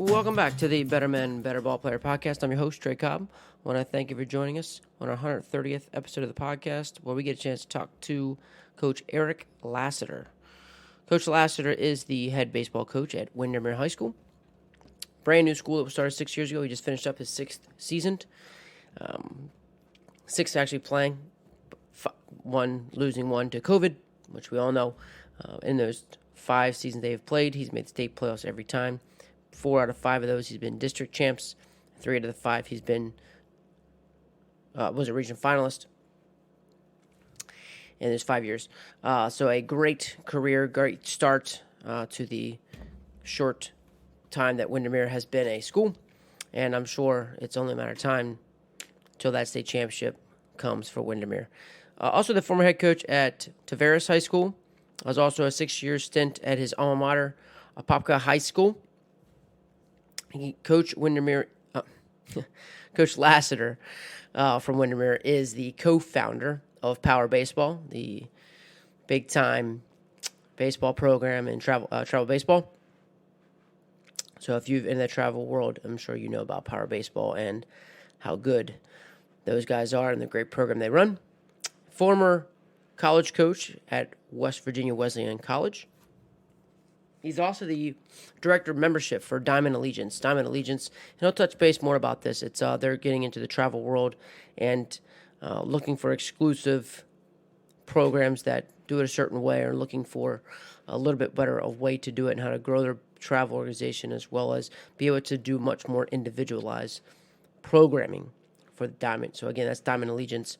Welcome back to the Better Men, Better Ball Player podcast. I'm your host, Trey Cobb. I want to thank you for joining us on our 130th episode of the podcast, where we get a chance to talk to Coach Eric Lassiter. Coach Lassiter is the head baseball coach at Windermere High School. Brand new school that was started 6 years ago. He just finished up his sixth season. Sixth actually playing, losing one to COVID, which we all know. In those 5 seasons they've played, he's made state playoffs every time. 4 out of 5 of those, he's been district champs. 3 out of the 5, he's been was a region finalist in his 5 years. So a great career, great start to the short time that Windermere has been a school, and I'm sure it's only a matter of time till that state championship comes for Windermere. Also, the former head coach at Tavares High School was also a 6-year stint at his alma mater, Apopka High School. Coach Lassiter from Windermere is the co-founder of Power Baseball, the big-time baseball program in travel baseball. So if you're in the travel world, I'm sure you know about Power Baseball and how good those guys are and the great program they run. Former college coach at West Virginia Wesleyan College. He's also the director of membership for Diamond Allegiance. Diamond Allegiance, and he'll touch base more about this. It's they're getting into the travel world and looking for exclusive programs that do it a certain way, or looking for a little bit better a way to do it and how to grow their travel organization, as well as be able to do much more individualized programming for the Diamond. So again, that's Diamond Allegiance.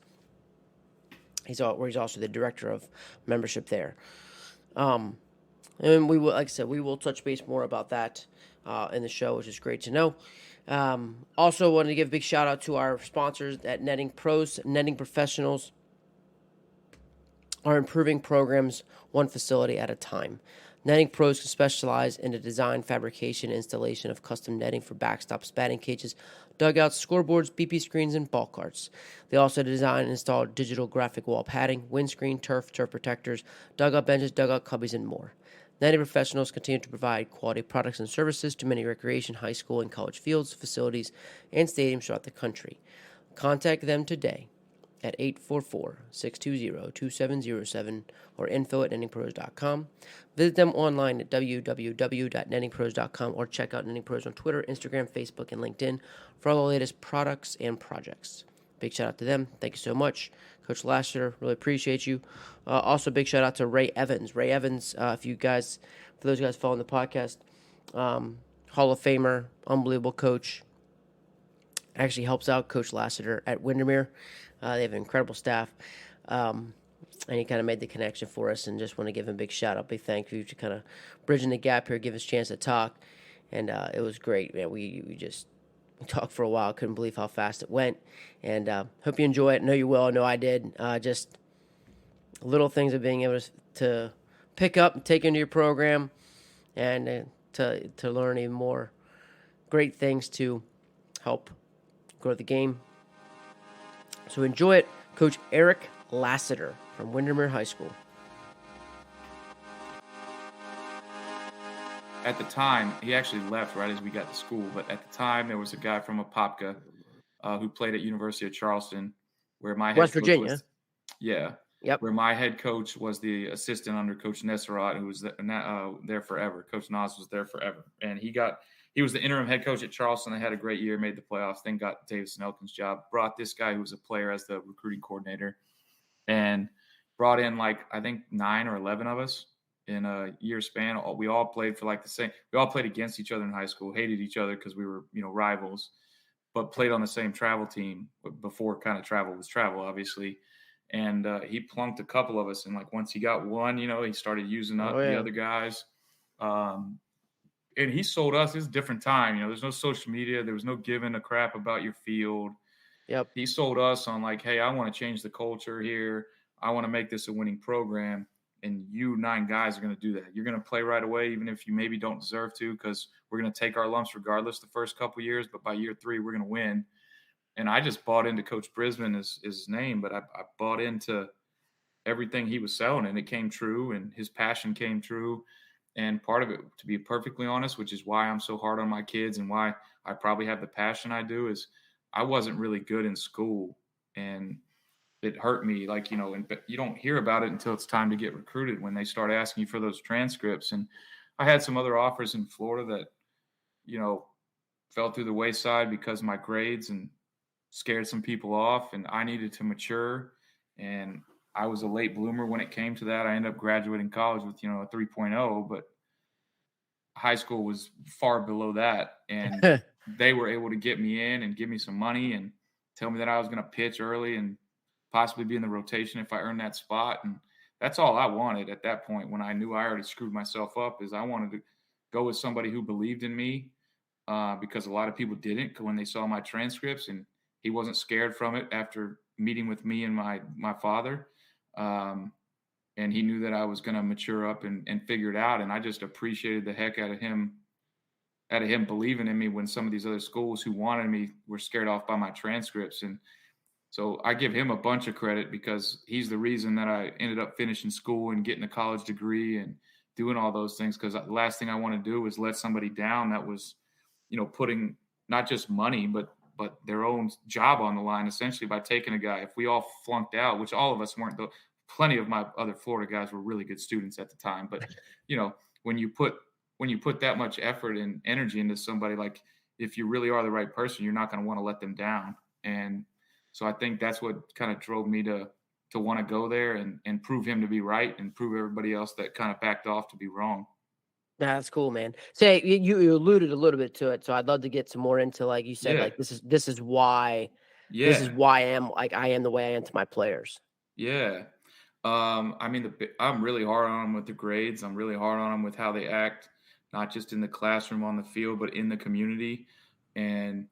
He's also the director of membership there. And we will, like I said, we will touch base more about that in the show, which is great to know. Also, wanted to give a big shout out to our sponsors at Netting Pros. Netting professionals are improving programs one facility at a time. Netting Pros can specialize in the design, fabrication, and installation of custom netting for backstops, batting cages, dugouts, scoreboards, BP screens, and ball carts. They also design and install digital graphic wall padding, windscreen, turf protectors, dugout benches, dugout cubbies, and more. Netting professionals continue to provide quality products and services to many recreation, high school, and college fields, facilities, and stadiums throughout the country. Contact them today at 844-620-2707 or info@nettingpros.com. Visit them online at www.nettingpros.com or check out Netting Pros on Twitter, Instagram, Facebook, and LinkedIn for all the latest products and projects. Big shout out to them. Thank you so much. Coach Lassiter, really appreciate you. Also, big shout out to Ray Evans. Ray Evans, for those guys following the podcast, Hall of Famer, unbelievable coach. Actually helps out Coach Lassiter at Windermere. They have an incredible staff. And he kind of made the connection for us, and just want to give him a big shout out, big thank you to kind of bridging the gap here, give us a chance to talk. And it was great, man. We talked for a while. Couldn't believe how fast it went. And hope you enjoy it. I know you will. I know I did. Just little things of being able to pick up and take into your program, and to learn even more great things to help grow the game. So enjoy it. Coach Eric Lassiter from Windermere High School. At the time, he actually left right as we got to school, but at the time, there was a guy from Apopka who played at University of Charleston, where my head West coach Virginia. was. Yeah. Yep. Where my head coach was the assistant under Coach Nesserat, who was there forever. Coach Nas was there forever. And he was the interim head coach at Charleston. They had a great year, made the playoffs, then got Davis and Elkin's job, brought this guy who was a player as the recruiting coordinator, and brought in, I think 9 or 11 of us in a year span. We all played for the same. We all played against each other in high school, hated each other because we were, rivals, but played on the same travel team before kind of travel was travel, obviously. And he plunked a couple of us. And once he got one, he started using up the other guys. And he sold us. It was a different time. There's no social media. There was no giving a crap about your field. Yep. He sold us on hey, I want to change the culture here. I want to make this a winning program. And you 9 guys are going to do that. You're going to play right away, even if you maybe don't deserve to, because we're going to take our lumps regardless the first couple of years. But by year 3, we're going to win. And I just bought into Coach Brisbane is his name, but I bought into everything he was selling, and it came true, and his passion came true. And part of it, to be perfectly honest, which is why I'm so hard on my kids and why I probably have the passion I do, is I wasn't really good in school, and it hurt me. Like, and but you don't hear about it until it's time to get recruited, when they start asking you for those transcripts. And I had some other offers in Florida that, you know, fell through the wayside because of my grades, and scared some people off, and I needed to mature. And I was a late bloomer when it came to that. I ended up graduating college with, a 3.0, but high school was far below that. And they were able to get me in and give me some money and tell me that I was going to pitch early and possibly be in the rotation if I earned that spot. And that's all I wanted at that point, when I knew I already screwed myself up, is I wanted to go with somebody who believed in me, because a lot of people didn't when they saw my transcripts, and he wasn't scared from it after meeting with me and my father. And he knew that I was going to mature up and figure it out. And I just appreciated the heck out of him believing in me, when some of these other schools who wanted me were scared off by my transcripts. And so I give him a bunch of credit, because he's the reason that I ended up finishing school and getting a college degree and doing all those things. Because the last thing I want to do is let somebody down that was, putting not just money, but their own job on the line, essentially, by taking a guy. If we all flunked out, which all of us weren't, though, plenty of my other Florida guys were really good students at the time. But, when you put that much effort and energy into somebody, like, if you really are the right person, you're not going to want to let them down. And so I think that's what kind of drove me to want to go there and prove him to be right, and prove everybody else that kind of backed off to be wrong. Nah, that's cool, man. Say you alluded a little bit to it, so I'd love to get some more into, like you said, Yeah. like this is why Yeah. I am like I am the way I am to my players. Yeah. I mean, I'm really hard on them with the grades. I'm really hard on them with how they act, not just in the classroom, on the field, but in the community. And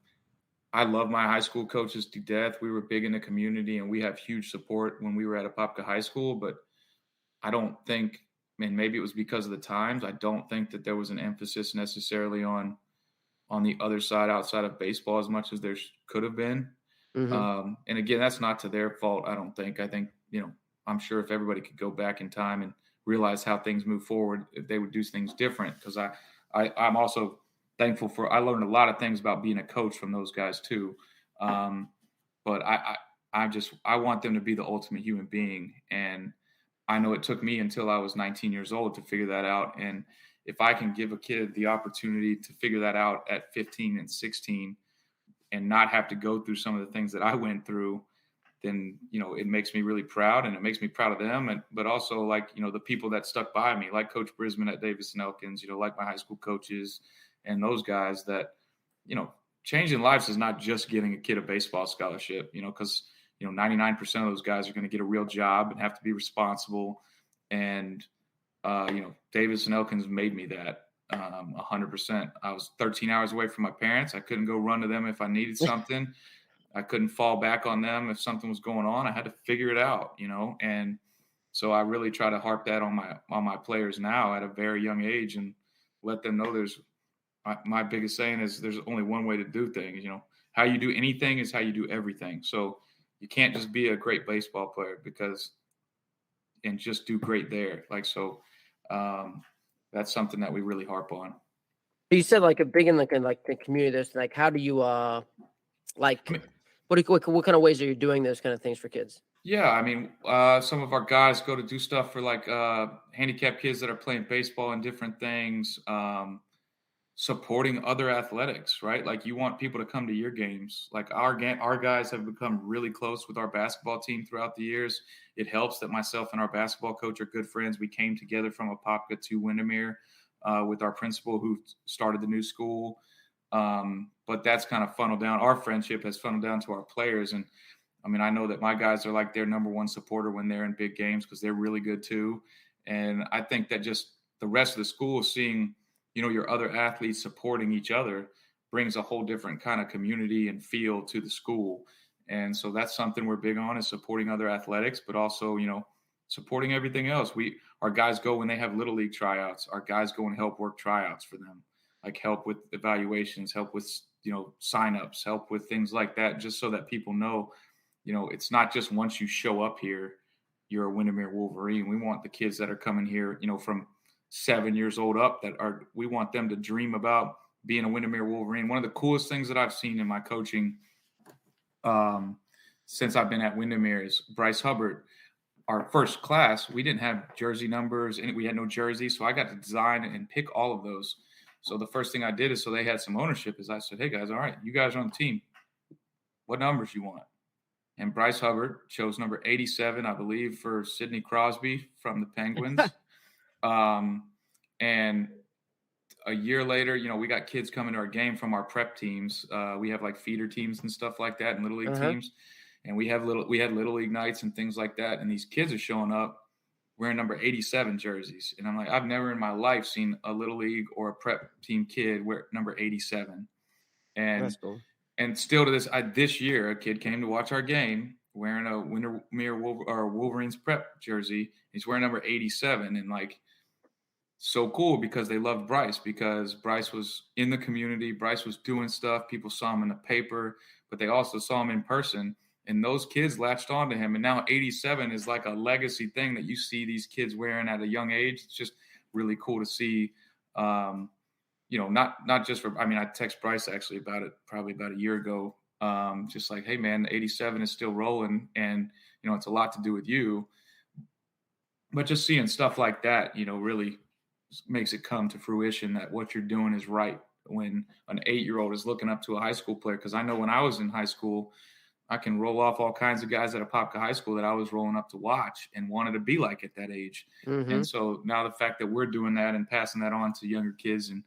I love my high school coaches to death. We were big in the community, and we have huge support when we were at Apopka High School. But I don't think, and maybe it was because of the times, I don't think that there was an emphasis necessarily on the other side, outside of baseball, as much as there could have been. Mm-hmm. And again, that's not to their fault, I don't think. I think, I'm sure if everybody could go back in time and realize how things move forward, if they would do things different. Because I'm also thankful I learned a lot of things about being a coach from those guys too. But I want them to be the ultimate human being. And I know it took me until I was 19 years old to figure that out. And if I can give a kid the opportunity to figure that out at 15 and 16, and not have to go through some of the things that I went through, then, it makes me really proud, and it makes me proud of them. But also, like, the people that stuck by me, like Coach Brisbane at Davis and Elkins, like my high school coaches and those guys that, changing lives is not just getting a kid a baseball scholarship, because, 99% of those guys are going to get a real job and have to be responsible. And, Davis and Elkins made me that. 100%. I was 13 hours away from my parents. I couldn't go run to them if I needed something. I couldn't fall back on them if something was going on. I had to figure it out, and so I really try to harp that on my players now at a very young age, and let them know my biggest saying is there's only one way to do things. How you do anything is how you do everything. So you can't just be a great baseball player and just do great there. Like, so that's something that we really harp on. You said like a big in like the community. There's like, how do you like I mean, what kind of ways are you doing those kind of things for kids? yeah, I mean, some of our guys go to do stuff for like handicapped kids that are playing baseball and different things, supporting other athletics, right? Like, you want people to come to your games. Like, our guys have become really close with our basketball team throughout the years. It helps that myself and our basketball coach are good friends. We came together from Apopka to Windermere with our principal, who started the new school. But that's kind of funneled down. Our friendship has funneled down to our players. And I mean, I know that my guys are like their number one supporter when they're in big games, because they're really good too. And I think that just the rest of the school seeing, your other athletes supporting each other brings a whole different kind of community and feel to the school. And so that's something we're big on, is supporting other athletics, but also, supporting everything else. Our guys go when they have little league tryouts. Our guys go and help work tryouts for them, like help with evaluations, help with, signups, help with things like that, just so that people know, it's not just once you show up here, you're a Windermere Wolverine. We want the kids that are coming here, from 7 years old up we want them to dream about being a Windermere Wolverine. One of the coolest things that I've seen in my coaching since I've been at Windermere is Bryce Hubbard. Our first class, we didn't have jersey numbers and we had no jerseys. So I got to design and pick all of those. So the first thing I did is, so they had some ownership, is I said, hey guys, all right, you guys are on the team. What numbers you want? And Bryce Hubbard chose number 87, I believe, for Sidney Crosby from the Penguins. And a year later, we got kids coming to our game from our prep teams. We have like feeder teams and stuff like that, and little league teams. And we had little league nights and things like that. And these kids are showing up wearing number 87 jerseys. And I'm like, I've never in my life seen a little league or a prep team kid wear number 87. And That's cool. And still to this year, a kid came to watch our game wearing a Windermere Wolverines prep jersey. He's wearing number 87, and like, so cool because they loved Bryce, because Bryce was in the community. Bryce was doing stuff. People saw him in the paper, but they also saw him in person. And those kids latched on to him. And now 87 is like a legacy thing that you see these kids wearing at a young age. It's just really cool to see. Not just for, I text Bryce actually about it probably about a year ago. Just like, hey man, 87 is still rolling, and, it's a lot to do with you. But just seeing stuff like that, really makes it come to fruition that what you're doing is right when an 8-year-old is looking up to a high school player. Because I know when I was in high school, I can roll off all kinds of guys at Apopka High School that I was rolling up to watch and wanted to be like at that age. And so now the fact that we're doing that and passing that on to younger kids and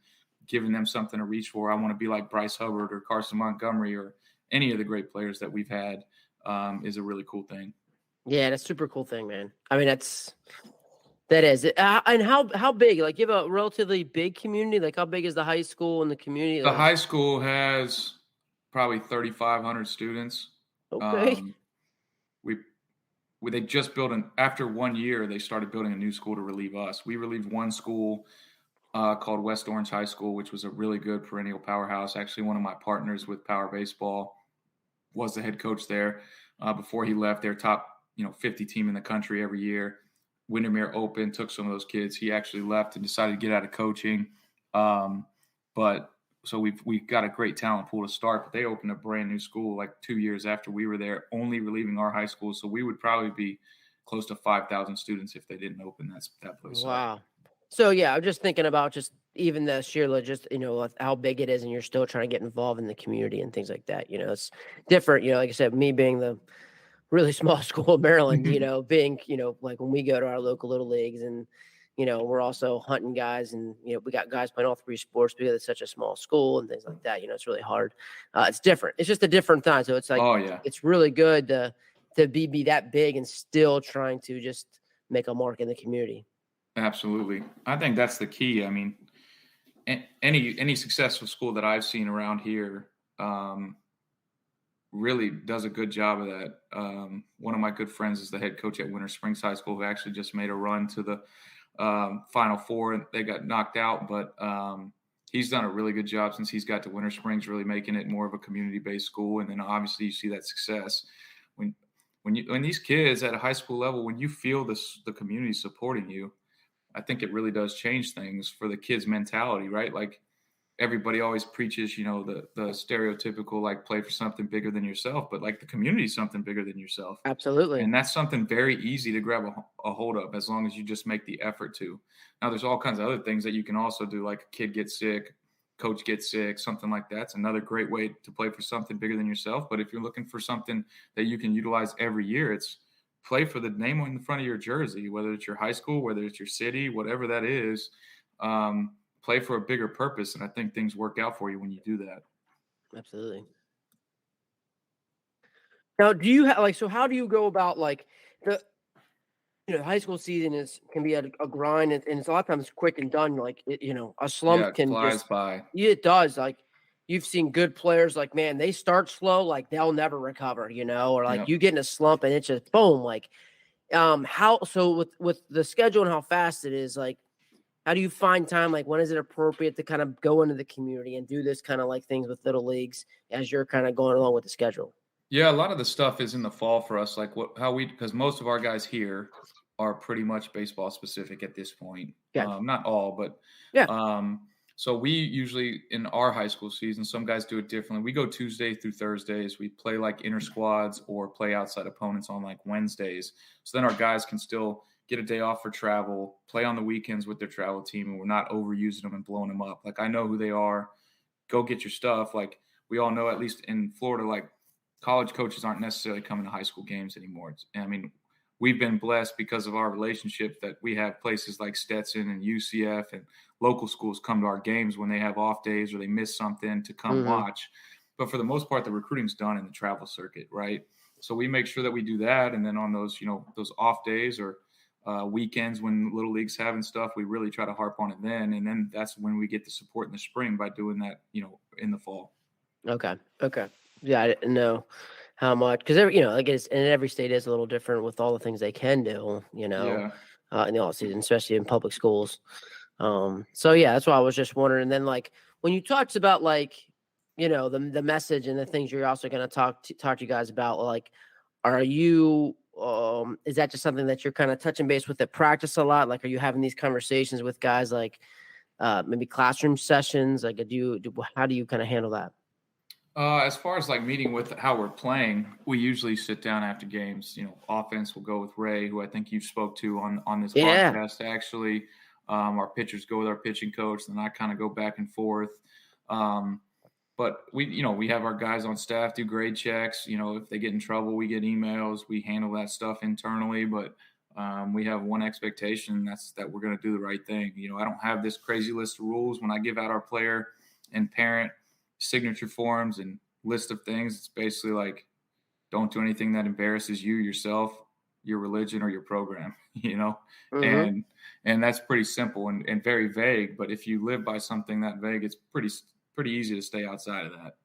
giving them something to reach for, I want to be like Bryce Hubbard or Carson Montgomery or any of the great players that we've had, is a really cool thing. Yeah, that's a super cool thing, man. That is. And how big? Like, you have a relatively big community? Like, how big is the high school and the community? The high school has probably 3,500 students. Okay. They just built after 1 year, they started building a new school to relieve us. We relieved one school called West Orange High School, which was a really good perennial powerhouse. Actually, one of my partners with Power Baseball was the head coach there. Before he left, their top 50 team in the country every year. Windermere Open took some of those kids. He actually left and decided to get out of coaching. But so we got a great talent pool to start, but they opened a brand new school like 2 years after we were there, only relieving our high school. So we would probably be close to 5,000 students if they didn't open that place. Wow. So yeah, I'm just thinking about just even the sheer how big it is, and you're still trying to get involved in the community and things like that. It's different. Like I said, me being the really small school in Maryland, being, like when we go to our local little leagues and, we're also hunting guys, and, we got guys playing all 3 sports because it's such a small school and things like that. It's really hard. It's different. It's just a different time. So it's like, oh yeah, it's really good to be that big and still trying to just make a mark in the community. Absolutely. I think that's the key. Any successful school that I've seen around here, really does a good job of that. One of my good friends is the head coach at Winter Springs High School, who actually just made a run to the Final Four, and they got knocked out. But he's done a really good job since he's got to Winter Springs, really making it more of a community-based school. And then obviously you see that success when these kids at a high school level, when you feel the community supporting you, I think it really does change things for the kids' mentality, right? Like, everybody always preaches, the stereotypical, like, play for something bigger than yourself, but like the community is something bigger than yourself. Absolutely. And that's something very easy to grab a hold of as long as you just make the effort to. Now, there's all kinds of other things that you can also do, like a kid gets sick, coach gets sick, something like that. It's another great way to play for something bigger than yourself. But if you're looking for something that you can utilize every year, it's play for the name on the front of your jersey, whether it's your high school, whether it's your city, whatever that is. Play for a bigger purpose, and I think things work out for you when you do that. Absolutely. Now, do you have so how do you go about the high school season can be a grind, and it's a lot of times quick and done. A slump can flies just by. Yeah, it does. You've seen good players, man, they start slow, they'll never recover, or Yep. you get in a slump and it's just boom. How with the schedule and how fast it is, how do you find time? When is it appropriate to kind of go into the community and do this kind of things with little leagues as you're kind of going along with the schedule? Yeah, a lot of the stuff is in the fall for us, because most of our guys here are pretty much baseball specific at this point. Gotcha. Not all, but Yeah. so we usually in our high school season, some guys do it differently. We go Tuesday through Thursdays. We play like inter squads or play outside opponents on like Wednesdays. So then our guys can still get a day off for travel, play on the weekends with their travel team, and we're not overusing them and blowing them up. Like I know who they are. Go get your stuff. Like we all know, at least in Florida, like college coaches aren't necessarily coming to high school games anymore. I mean, we've been blessed because of our relationship that we have places like Stetson and UCF and local schools come to our games when they have off days or they miss something to come Mm-hmm. watch. But for the most part, the recruiting's done in the travel circuit, right? So we make sure that we do that. And then on those, those off days or weekends when little league's having stuff, we really try to harp on it then. And then that's when we get the support in the spring by doing that, in the fall. Okay. Yeah, I didn't know how much, because I guess and every state is a little different with all the things they can do, Yeah. in the off season, especially in public schools. So yeah, that's why I was just wondering. And then like when you talked about like, the message and the things you're also going to talk to you guys about, like, are you is that just something that you're kind of touching base with at practice a lot? Like, are you having these conversations with guys like maybe classroom sessions? Like, how do you kind of handle that? As far as like meeting with how we're playing, we usually sit down after games. Offense will go with Ray, who I think you spoke to on this Yeah. podcast. Actually, our pitchers go with our pitching coach, and I kind of go back and forth. But we have our guys on staff do grade checks. If they get in trouble, we get emails. We handle that stuff internally, but we have one expectation, that's that we're going to do the right thing. I don't have this crazy list of rules when I give out our player and parent signature forms and list of things. It's basically like, don't do anything that embarrasses you, yourself, your religion, or your program, Mm-hmm. and that's pretty simple and very vague. But if you live by something that vague, it's pretty easy to stay outside of that.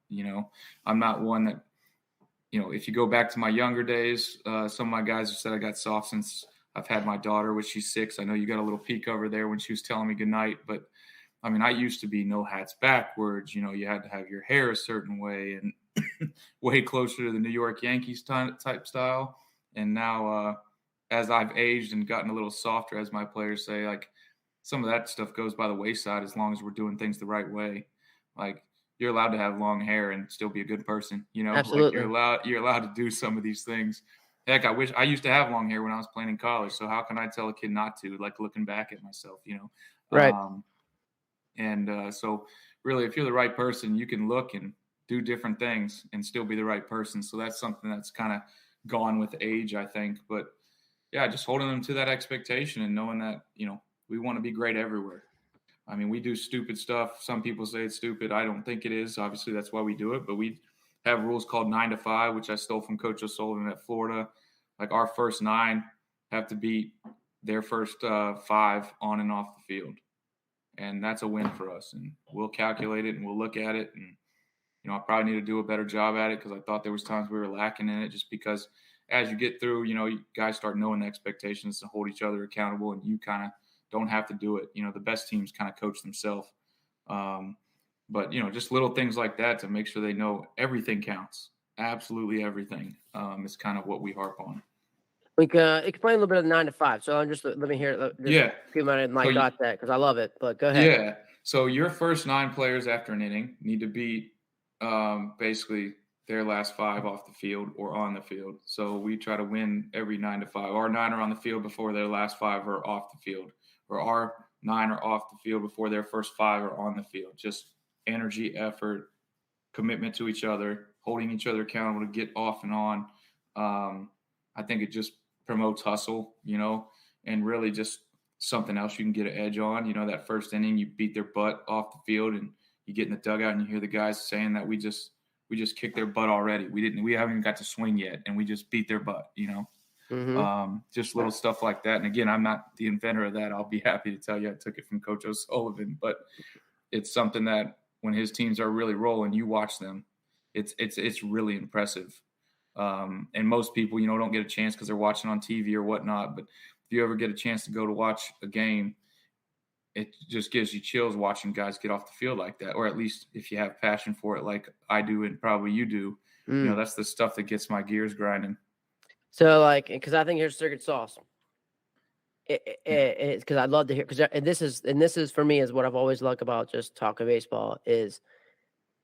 I'm not one that, if you go back to my younger days, some of my guys have said I got soft since I've had my daughter, which she's 6. I know you got a little peek over there when she was telling me goodnight, but I mean, I used to be no hats backwards. You had to have your hair a certain way and way closer to the New York Yankees type style. And now, as I've aged and gotten a little softer, as my players say, like some of that stuff goes by the wayside as long as we're doing things the right way. Like you're allowed to have long hair and still be a good person. Like you're Absolutely. allowed to do some of these things. Heck, I wish I used to have long hair when I was playing in college. So how can I tell a kid not to? Like looking back at myself, Right. So really, if you're the right person, you can look and do different things and still be the right person. So that's something that's kind of gone with age, I think. But yeah, just holding them to that expectation and knowing that, we want to be great everywhere. I mean, we do stupid stuff. Some people say it's stupid. I don't think it is. Obviously, that's why we do it. But we have rules called 9 to 5, which I stole from Coach O'Sullivan at Florida. Like our first 9 have to beat their first 5 on and off the field. And that's a win for us. And we'll calculate it and we'll look at it. And, I probably need to do a better job at it because I thought there was times we were lacking in it just because as you get through, you guys start knowing the expectations to hold each other accountable and you kind of don't have to do it. The best teams kind of coach themselves. But, just little things like that to make sure they know everything counts. Absolutely everything is kind of what we harp on. Like, explain a little bit of the 9 to 5. So I'm just let me hear it. Just Yeah. keep in mind I So got that because I love it. But go ahead. Yeah. So your first 9 players after an inning need to beat basically their last 5 off the field or on the field. So we try to win every 9 to 5. Our 9 are on the field before their last 5 are off the field, or our 9 are off the field before their first 5 are on the field. Just energy, effort, commitment to each other, holding each other accountable to get off and on. I think it just promotes hustle, and really just something else you can get an edge on. That first inning, you beat their butt off the field and you get in the dugout and you hear the guys saying that we just kicked their butt already. We haven't even got to swing yet and we just beat their butt, Mm-hmm. just little stuff like that. And again, I'm not the inventor of that. I'll be happy to tell you I took it from Coach O'Sullivan, but it's something that when his teams are really rolling, you watch them. It's really impressive. And most people, don't get a chance because they're watching on TV or whatnot. But if you ever get a chance to go to watch a game, it just gives you chills watching guys get off the field like that. Or at least if you have passion for it like I do and probably you do, that's the stuff that gets my gears grinding. So, like, because I think here's secret sauce. because I'd love to hear, because this is for me is what I've always liked about just talking baseball is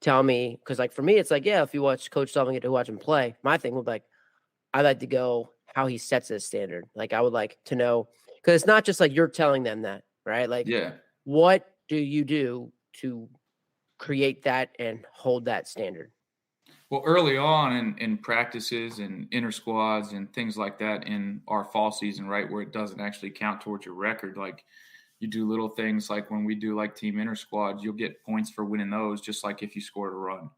tell me, because like for me it's like, yeah, if you watch Coach Sullivan, get to watch him play. My thing would be like, I like to go how he sets his standard. Like I would like to know, because it's not just like you're telling them that, right? Like Yeah. what do you do to create that and hold that standard? Well, early on in practices and inter squads and things like that in our fall season, right, where it doesn't actually count towards your record, like you do little things like when we do like team inter squads, you'll get points for winning those, just like if you scored a run.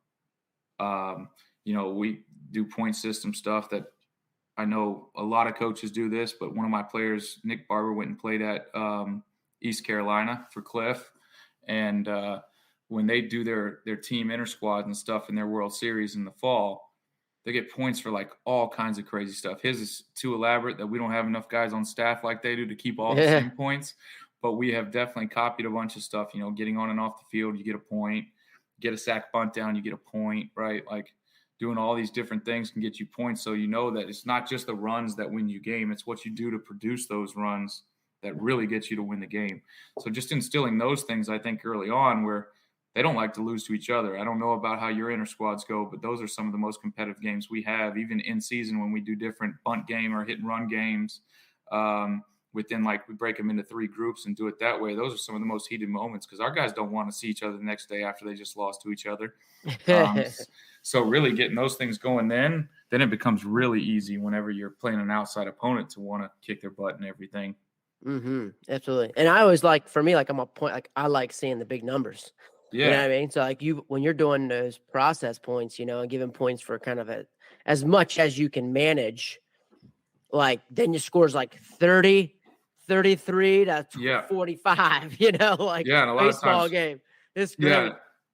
We do point system stuff that I know a lot of coaches do this, but one of my players, Nick Barber, went and played at East Carolina for Cliff, and when they do their team inter squads and stuff in their World Series in the fall, they get points for like all kinds of crazy stuff. His is too elaborate that we don't have enough guys on staff like they do to keep all the Yeah. same points, but we have definitely copied a bunch of stuff. Getting on and off the field, you get a point. Get a sack bunt down, you get a point, right? Like doing all these different things can get you points. So you know that it's not just the runs that win you game, it's what you do to produce those runs that really gets you to win the game. So just instilling those things, I think, early on where they don't like to lose to each other. I don't know about how your inter squads go, but those are some of the most competitive games we have, even in season when we do different bunt game or hit and run games. Within we break them into 3 groups and do it that way. Those are some of the most heated moments because our guys don't want to see each other the next day after they just lost to each other. So really getting those things going, then it becomes really easy whenever you're playing an outside opponent to want to kick their butt and everything. Absolutely. And I always for me, I'm a point, I like seeing the big numbers. Yeah. You know what I mean? So when you're doing those process points, and giving points for kind of as much as you can manage, then your score's 30, 33 to 45, and a lot baseball of times, game. It's great. Yeah.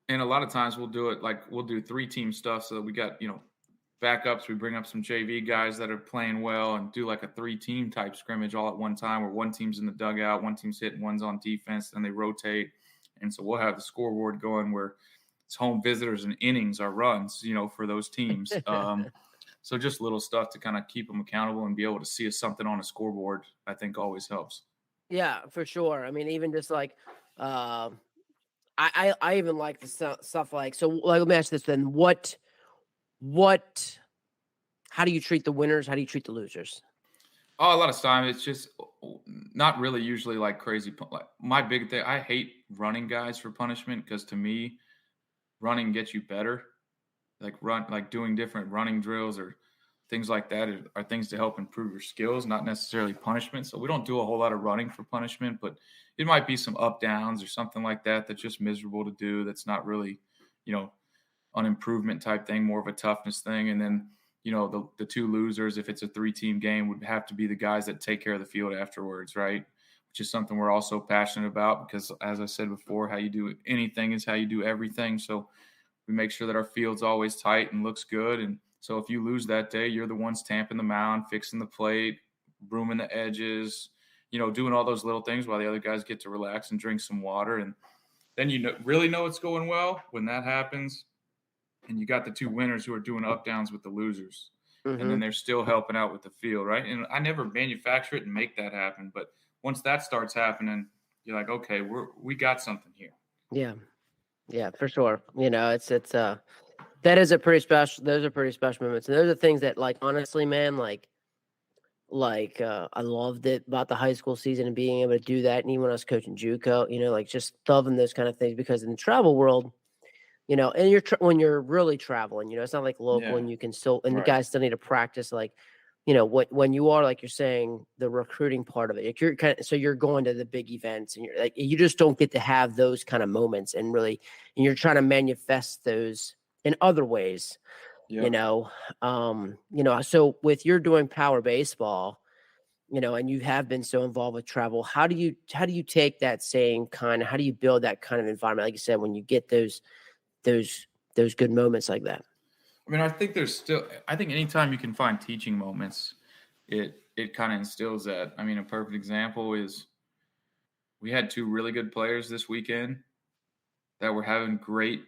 And a lot of times we'll do it we'll do 3-team stuff. So we got, backups. We bring up some JV guys that are playing well and do a 3-team type scrimmage all at one time where one team's in the dugout, one team's hitting, one's on defense, then they rotate. And so we'll have the scoreboard going where it's home visitors and innings are runs, for those teams. So just little stuff to kind of keep them accountable and be able to see something on a scoreboard, I think always helps. Yeah, for sure. I mean, even just I even like the stuff so let me ask this then. How do you treat the winners? How do you treat the losers? Oh, a lot of time it's just not really usually crazy. My big thing, I hate running guys for punishment because to me, running gets you better. Doing different running drills or things like that are things to help improve your skills, not necessarily punishment. So we don't do a whole lot of running for punishment, but it might be some up downs or something like that that's just miserable to do. That's not really, an improvement type thing, more of a toughness thing. And then, the 2 losers, if it's a 3-team game, would have to be the guys that take care of the field afterwards, right? Which is something we're also passionate about because, as I said before, how you do anything is how you do everything. So we make sure that our field's always tight and looks good. And so if you lose that day, you're the ones tamping the mound, fixing the plate, brooming the edges, doing all those little things while the other guys get to relax and drink some water. And then really know it's going well when that happens. And you got the 2 winners who are doing up downs with the losers. And then they're still helping out with the field, right? And I never manufacture it and make that happen. But once that starts happening, you're like, okay, we got something here. Yeah. Yeah, for sure. That is a pretty special. Those are pretty special moments, and those are things that, honestly, man, I loved it about the high school season and being able to do that. And even when I was coaching JUCO, just loving those kind of things because in the travel world, and when you're really traveling, it's not like local and you can still, and the guys still need to practice, when you are, you're saying, the recruiting part of it, so you're going to the big events and you're you just don't get to have those kind of moments and you're trying to manifest those in other ways, so with you're doing power baseball, and you have been so involved with travel, how do you take that same how do you build that kind of environment? Like you said, when you get those good moments like that. I mean, I think anytime you can find teaching moments, it kind of instills that. I mean, a perfect example is we had 2 really good players this weekend that were having great,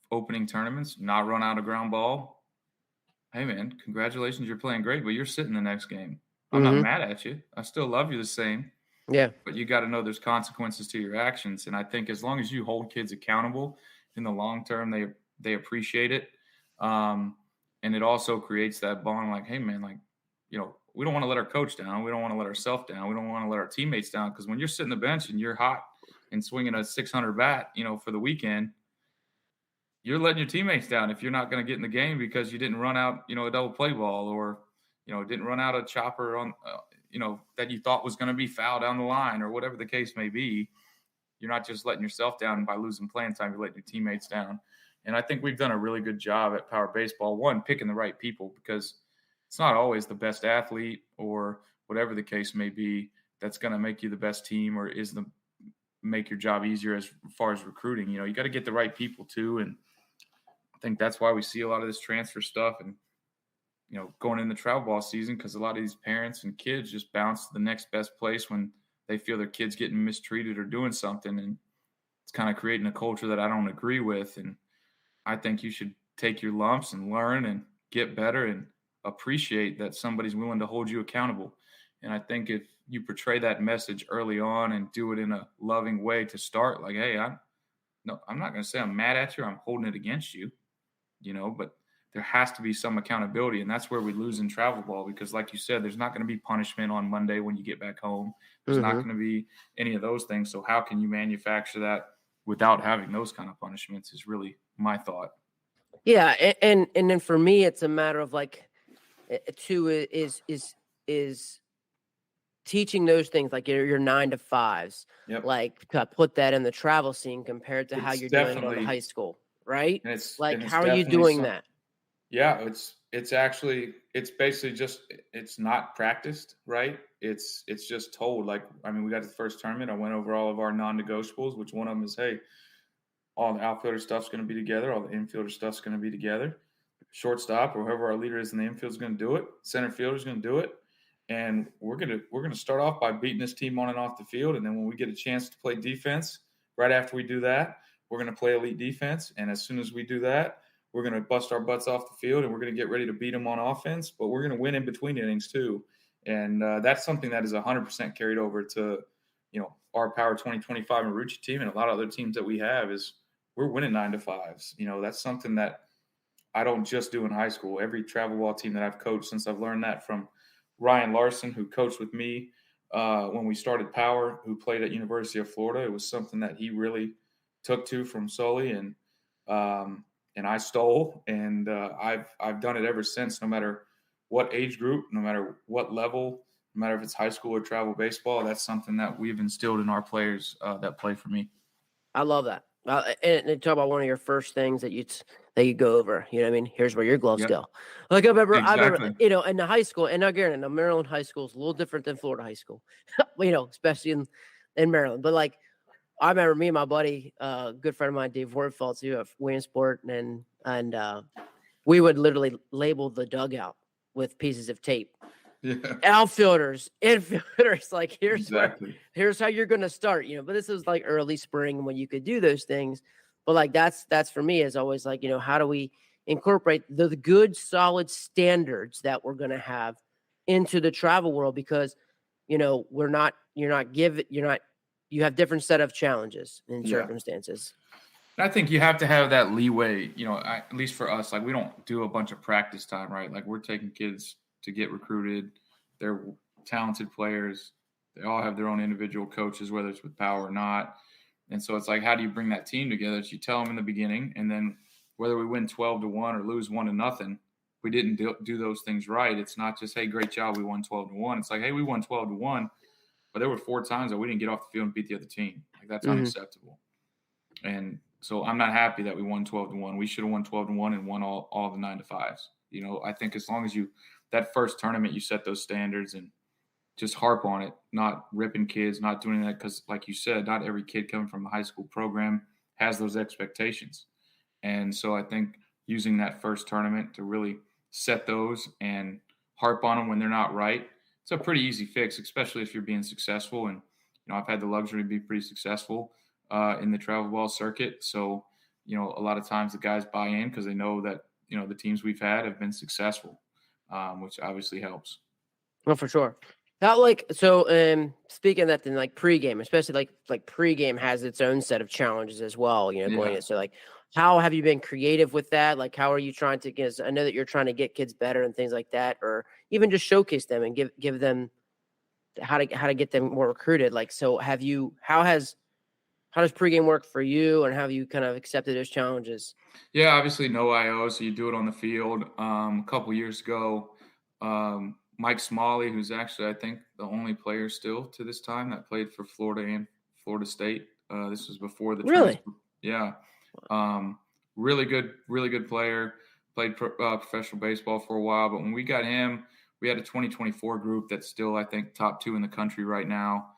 opening tournaments, not run out a ground ball. Hey man, congratulations, you're playing great, but you're sitting the next game. I'm not Mm-hmm. mad at you. I still love you the same, Yeah. but you got to know there's consequences to your actions. And I think as long as you hold kids accountable in the long term, they appreciate it. And it also creates that bond like, hey, man, like, we don't want to let our coach down. We don't want to let ourselves down. We don't want to let our teammates down. Because when you're sitting the bench and you're hot and swinging a 600 bat, for the weekend, you're letting your teammates down if you're not going to get in the game because you didn't run out, a double play ball or, didn't run out a chopper on, that you thought was going to be foul down the line or whatever the case may be. You're not just letting yourself down by losing playing time. You're letting your teammates down. And I think we've done a really good job at Power Baseball, one, picking the right people because it's not always the best athlete or whatever the case may be that's going to make you the best team or make your job easier as far as recruiting. You got to get the right people too. And I think that's why we see a lot of this transfer stuff and, going in the travel ball season because a lot of these parents and kids just bounce to the next best place when they feel their kid's getting mistreated or doing something. And it's kind of creating a culture that I don't agree with. And I think you should take your lumps and learn and get better and appreciate that somebody's willing to hold you accountable. And I think if you portray that message early on and do it in a loving way to start, like, hey, I'm not going to say I'm mad at you. I'm holding it against you, but there has to be some accountability. And that's where we lose in travel ball because like you said, there's not going to be punishment on Monday when you get back home. There's not going to be any of those things. So how can you manufacture that without having those kind of punishments is really my thought. Yeah. And then for me, it's a matter of like, two is teaching those things like your 9 to 5s, Yep. like to put that in the travel scene compared to how you're doing it on the high school, right? How are you doing that? Yeah, it's basically just it's not practiced, right? It's just told. Like, I mean, we got the first tournament. I went over all of our non-negotiables, which one of them is, hey, all the outfielder stuff's going to be together, all the infielder stuff's going to be together. Shortstop or whoever our leader is in the infield is going to do it. Center fielder is going to do it, and we're gonna start off by beating this team on and off the field, and then when we get a chance to play defense, right after we do that, we're going to play elite defense, and as soon as we do that, we're going to bust our butts off the field, and we're going to get ready to beat them on offense, but we're going to win in between innings too, and that's something that is 100% carried over to our Power 2025 Marucci team and a lot of other teams that we have is we're winning 9 to 5s. That's something that I don't just do in high school. Every travel ball team that I've coached since I've learned that from Ryan Larson, who coached with me when we started Power, who played at University of Florida. It was something that he really took to from Sully, and I stole, and I've done it ever since. No matter what age group, no matter what level, no matter if it's high school or travel baseball, that's something that we've instilled in our players that play for me. I love that. And talk about one of your first things that you go over. You know what I mean? Here's where your gloves go. Like I remember, in the high school, and again, in the Maryland high school is a little different than Florida high school, especially in Maryland. But like, I remember me and my buddy, good friend of mine, Dave Wardfeldt, who at Williamsport, and we would literally label the dugout with pieces of tape. Yeah. Outfielders, infielders, like here's how you're gonna start, but this is like early spring when you could do those things. But like that's for me is always like, how do we incorporate the good solid standards that we're gonna have into the travel world? Because you have different set of challenges and circumstances. I think you have to have that leeway, at least for us, like we don't do a bunch of practice time, right? Like we're taking kids to get recruited. They're talented players. They all have their own individual coaches, whether it's with Power or not. And so it's like, how do you bring that team together? So you tell them in the beginning, and then whether we win 12-1 or lose 1-0, we didn't do those things right. It's not just, hey, great job, we won 12-1. It's like, hey, we won 12-1, but there were 4 times that we didn't get off the field and beat the other team. Like that's unacceptable. And so I'm not happy that we won 12-1. We should have won 12-1 and won all the 9 to 5s. I think as long as that first tournament, you set those standards and just harp on it, not ripping kids, not doing that. Because like you said, not every kid coming from a high school program has those expectations. And so I think using that first tournament to really set those and harp on them when they're not right, it's a pretty easy fix, especially if you're being successful. And, I've had the luxury to be pretty successful in the travel ball circuit. So, a lot of times the guys buy in because they know that, the teams we've had have been successful, which obviously helps. Well, for sure. Not like so. Speaking of that, then like pregame, especially like pregame has its own set of challenges as well. Going Yeah. in. So like, how have you been creative with that? Like, how are you trying to get? I know that you're trying to get kids better and things like that, or even just showcase them and give them how to get them more recruited. Like, so have you? How does pregame work for you, and how have you kind of accepted those challenges? Yeah, obviously no IO, so you do it on the field. A couple years ago, Mike Smalley, who's actually I think the only player still to this time that played for Florida and Florida State. This was before the Really? transfer. Yeah, really good player. Played professional baseball for a while, but when we got him, we had a 2024 group that's still I think top 2 in the country right now.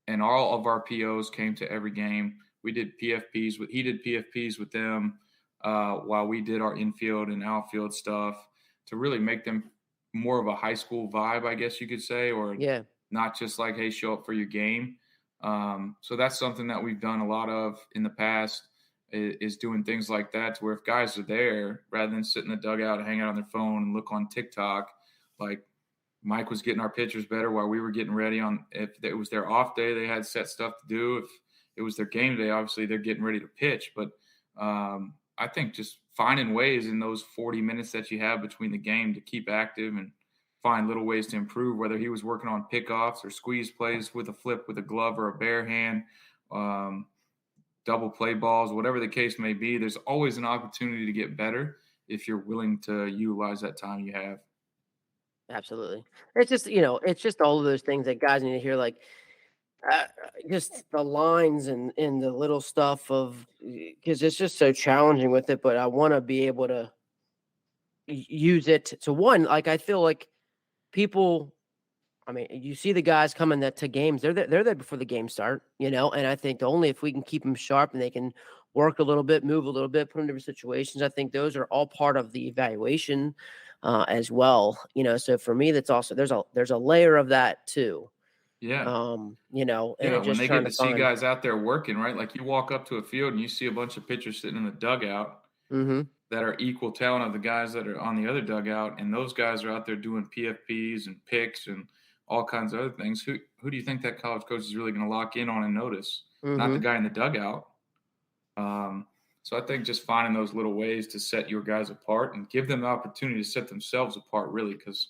And all of our POs came to every game. We did PFPs with he did PFPs with them while we did our infield and outfield stuff to really make them more of a high school vibe, I guess you could say, or Yeah. not just like, hey, show up for your game. So that's something that we've done a lot of in the past is doing things like that to where if guys are there, rather than sit in the dugout and hang out on their phone and look on TikTok, like Mike was getting our pitchers better while we were getting ready on if it was their off day, they had set stuff to do. If it was their game day, obviously they're getting ready to pitch. But I think just finding ways in those 40 minutes that you have between the game to keep active and find little ways to improve, whether he was working on pickoffs or squeeze plays with a flip with a glove or a bare hand, double play balls, whatever the case may be, there's always an opportunity to get better if you're willing to utilize that time you have. Absolutely. It's just, it's just all of those things that guys need to hear, like uh, just the lines and the little stuff of because it's just so challenging with it. But I want to be able to use it to one. Like I feel like people. I mean, you see the guys coming that to games. They're there before the game start, And I think only if we can keep them sharp and they can work a little bit, move a little bit, put them in different situations. I think those are all part of the evaluation as well. So for me, that's also there's a layer of that too. Yeah. And Yeah, it when just they trying get to to see find. guys out there working, right? Like you walk up to a field and you see a bunch of pitchers sitting in the dugout Mm-hmm. that are equal talent of the guys that are on the other dugout, and those guys are out there doing PFPs and picks and all kinds of other things. Who do you think that college coach is really going to lock in on and notice? Not the Mm-hmm. guy in the dugout. So I think just finding those little ways to set your guys apart and give them the opportunity to set themselves apart, really, because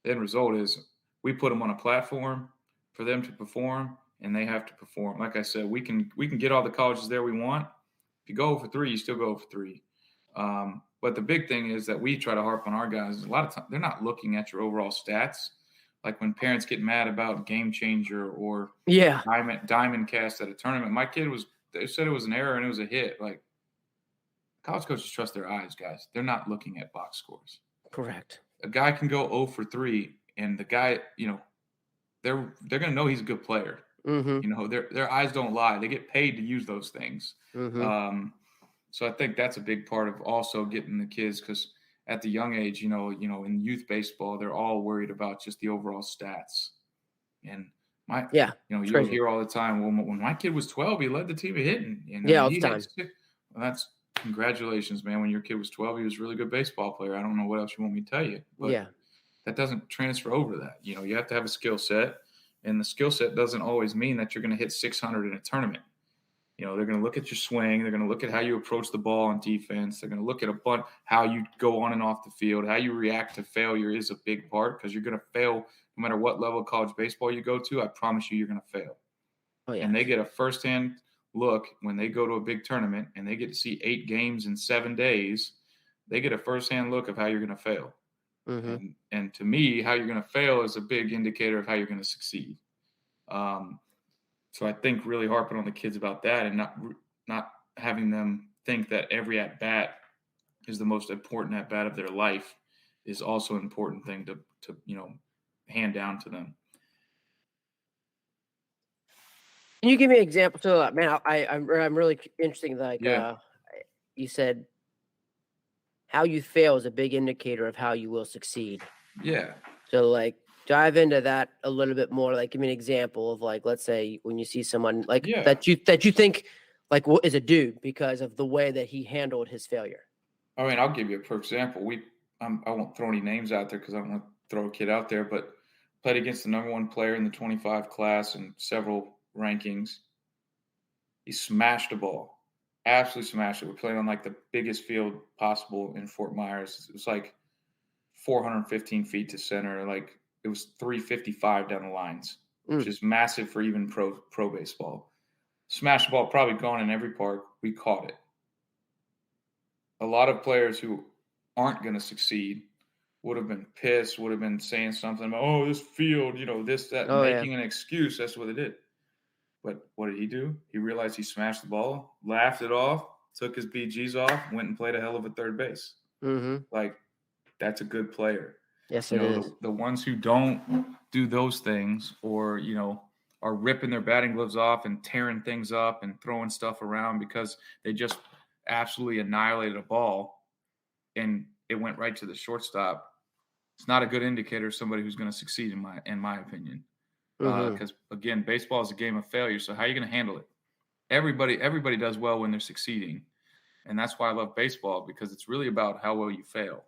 the end result is we put them on a platform for them to perform, and they have to perform. Like I said, we can get all the colleges there we want. If you go for 3, you still go for 3. But the big thing is that we try to harp on our guys. Is a lot of times they're not looking at your overall stats. Like when parents get mad about game changer or Yeah. diamond cast at a tournament. My kid they said it was an error and it was a hit. Like college coaches trust their eyes, guys. They're not looking at box scores. Correct. A guy can go 0 for 3, and the guy, they're gonna know he's a good player. Mm-hmm. Their eyes don't lie. They get paid to use those things. Mm-hmm. So I think that's a big part of also getting the kids because at the young age, in youth baseball, they're all worried about just the overall stats. And Yeah. It's you'll crazy. hear all the time, well, when my kid was 12, he led the team in hitting. Yeah, all the He hit time. 6. Well, that's congratulations, man. When your kid was 12, he was a really good baseball player. I don't know what else you want me to tell you, but Yeah. that doesn't transfer over to that. You have to have a skill set, and the skill set doesn't always mean that you're going to hit 600 in a tournament. They're going to look at your swing. They're going to look at how you approach the ball on defense. They're going to look at how you go on and off the field. How you react to failure is a big part because you're going to fail no matter what level of college baseball you go to. I promise you're going to fail. Oh yeah. And they get a firsthand look when they go to a big tournament and they get to see 8 games in 7 days. They get a firsthand look of how you're going to fail. Mm-hmm. And to me, how you're going to fail is a big indicator of how you're going to succeed. So I think really harping on the kids about that and not having them think that every at bat is the most important at bat of their life is also an important thing to hand down to them. Can you give me an example? So, man, I'm really interesting. Like, Yeah. You said, how you fail is a big indicator of how you will succeed. Yeah. So, like, dive into that a little bit more. Like, give me an example of, like, let's say when you see someone like Yeah. that you think like is a dude because of the way that he handled his failure. I mean, I'll give you a for example. I won't throw any names out there because I don't want throw a kid out there, but played against the number 1 player in the 25 class and several rankings. He smashed the ball, absolutely smashed it. We're playing on like the biggest field possible in Fort Myers. It was like 415 feet to center. Like it was 355 down the lines, which is massive for even pro baseball. Smashed the ball, probably gone in every park. We caught it. A lot of players who aren't going to succeed would have been pissed, would have been saying something about, oh, this field, this, that, making an excuse. That's what they did. But what did he do? He realized he smashed the ball, laughed it off, took his BGs off, went and played a hell of a third base. Like, that's a good player. Yes, it is. The ones who don't do those things or, are ripping their batting gloves off and tearing things up and throwing stuff around because they just absolutely annihilated a ball and it went right to the shortstop. It's not a good indicator of somebody who's going to succeed in my opinion. Because again, baseball is a game of failure. So how are you going to handle it? Everybody does well when they're succeeding. And that's why I love baseball, because it's really about how well you fail.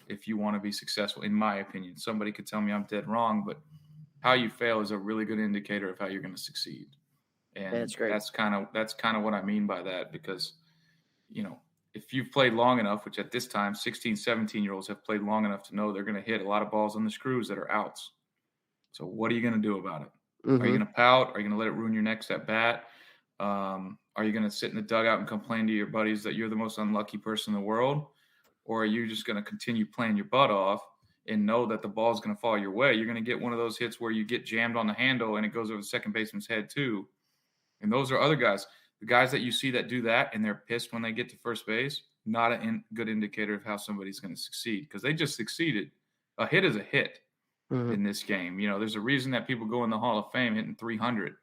If you want to be successful, in my opinion. Somebody could tell me I'm dead wrong, but how you fail is a really good indicator of how you're going to succeed. And that's great. That's kind of what I mean by that, because, if you've played long enough, which at this time, 16, 17-year-olds have played long enough to know they're going to hit a lot of balls on the screws that are outs. So what are you going to do about it? Are you going to pout? Are you going to let it ruin your next at bat? Are you going to sit in the dugout and complain to your buddies that you're the most unlucky person in the world? Or are you just going to continue playing your butt off and know that the ball is going to fall your way? You're going to get one of those hits where you get jammed on the handle and it goes over the second baseman's head too. And those are other guys. The guys that you see that do that and they're pissed when they get to first base, not a good indicator of how somebody's going to succeed, because they just succeeded. A hit is a hit in this game. There's a reason that people go in the Hall of Fame hitting 300.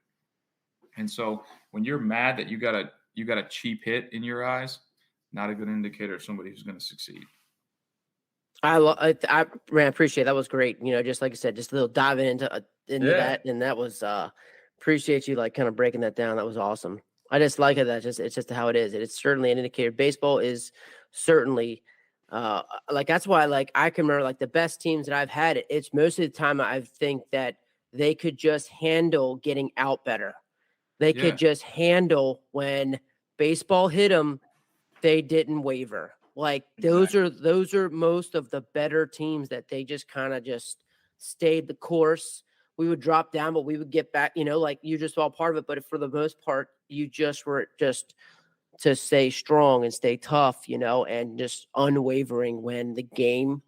And so when you're mad that you got a cheap hit in your eyes, not a good indicator of somebody who's going to succeed. I appreciate that. Was great. Just like I said, just a little diving into that, and that was appreciate you like kind of breaking that down. That was awesome. I just like it. It's just how it is. It's certainly an indicator. Baseball is certainly that's why I can remember the best teams that I've had. It's most of the time I think that they could just handle getting out better. They could just handle when baseball hit them. They didn't waver. Those are most of the better teams, that they just kind of just stayed the course. We would drop down, but we would get back, you just saw part of it. But for the most part, you just were just to stay strong and stay tough, and just unwavering when the game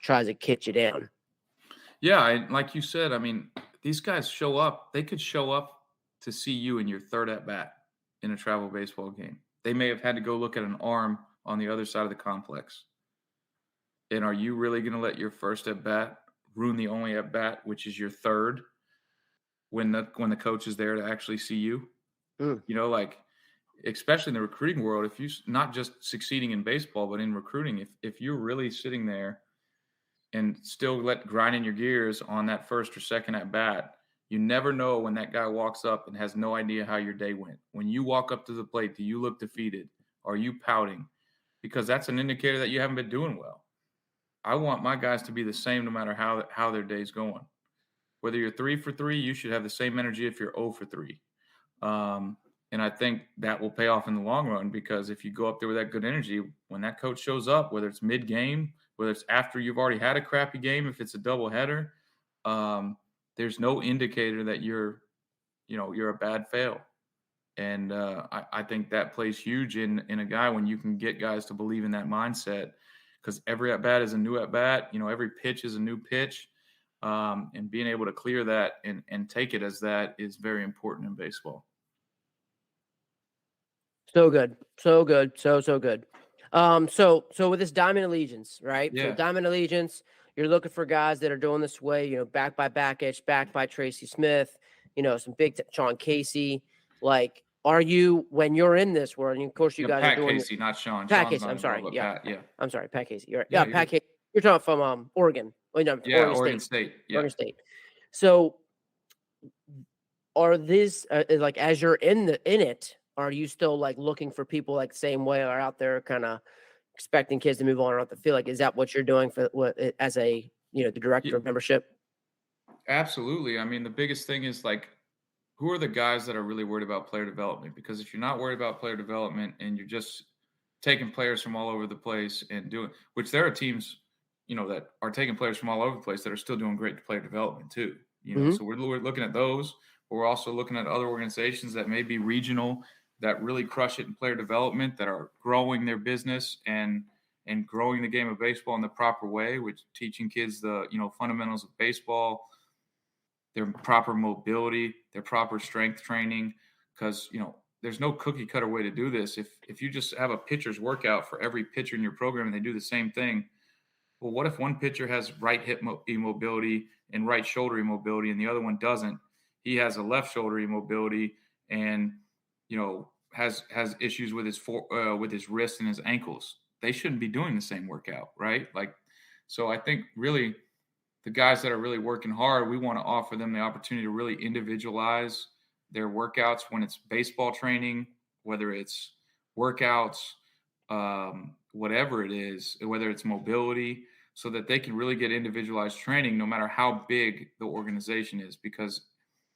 tries to kick you down. Yeah. And like you said, I mean, these guys show up. They could show up to see you in your third at bat in a travel baseball game. They may have had to go look at an arm on the other side of the complex. And are you really going to let your first at bat ruin the only at bat, which is your third, when the coach is there to actually see you? Especially in the recruiting world, if you not just succeeding in baseball, but in recruiting, if you're really sitting there and still grinding your gears on that first or second at bat, you never know when that guy walks up and has no idea how your day went. When you walk up to the plate, do you look defeated? Are you pouting? Because that's an indicator that you haven't been doing well. I want my guys to be the same no matter how their day's going. Whether you're 3 for 3, you should have the same energy if you're 0 for 3. And I think that will pay off in the long run, because if you go up there with that good energy, when that coach shows up, whether it's mid-game, whether it's after you've already had a crappy game, if it's a doubleheader, there's no indicator that you're a bad fail. And I think that plays huge in a guy when you can get guys to believe in that mindset, because every at-bat is a new at-bat. Every pitch is a new pitch. And being able to clear that and take it as that is very important in baseball. So good. So good. So good. So with this Diamond Allegiance, right? Yeah. So Diamond Allegiance, you're looking for guys that are doing this way, backed by Backitch, backed by Tracy Smith, some big Sean Casey. Are you, when you're in this world, and of course you guys Pat are doing Casey, not Sean. Pat Sean's Casey, not I'm sorry. involved, Yeah. Pat, yeah. I'm sorry, Pat Casey. You're right. Yeah, Pat Casey. You're talking from Oregon. Oregon State. Yeah. Oregon State. So are these as you're in it, are you still looking for people the same way, or out there kind of expecting kids to move on off the field. Like, is that what you're doing for what as a the director of membership? Absolutely. I mean, the biggest thing is like, who are the guys that are really worried about player development? Because if you're not worried about player development and you're just taking players from all over the place and doing, which there are teams, that are taking players from all over the place that are still doing great player development too. Mm-hmm. So we're looking at those. But we're also looking at other organizations that may be regional that really crush it in player development, that are growing their business and growing the game of baseball in the proper way, which teaching kids the fundamentals of baseball, their proper mobility, their proper strength training, because there's no cookie cutter way to do this. If you just have a pitcher's workout for every pitcher in your program and they do the same thing, well, what if one pitcher has right hip immobility and right shoulder immobility and the other one doesn't? He has a left shoulder immobility and has issues with his wrist and his ankles. They shouldn't be doing the same workout, right? Like, so I think really the guys that are really working hard, we want to offer them the opportunity to really individualize their workouts when it's baseball training, whether it's workouts, whatever it is, whether it's mobility, so that they can really get individualized training no matter how big the organization is. Because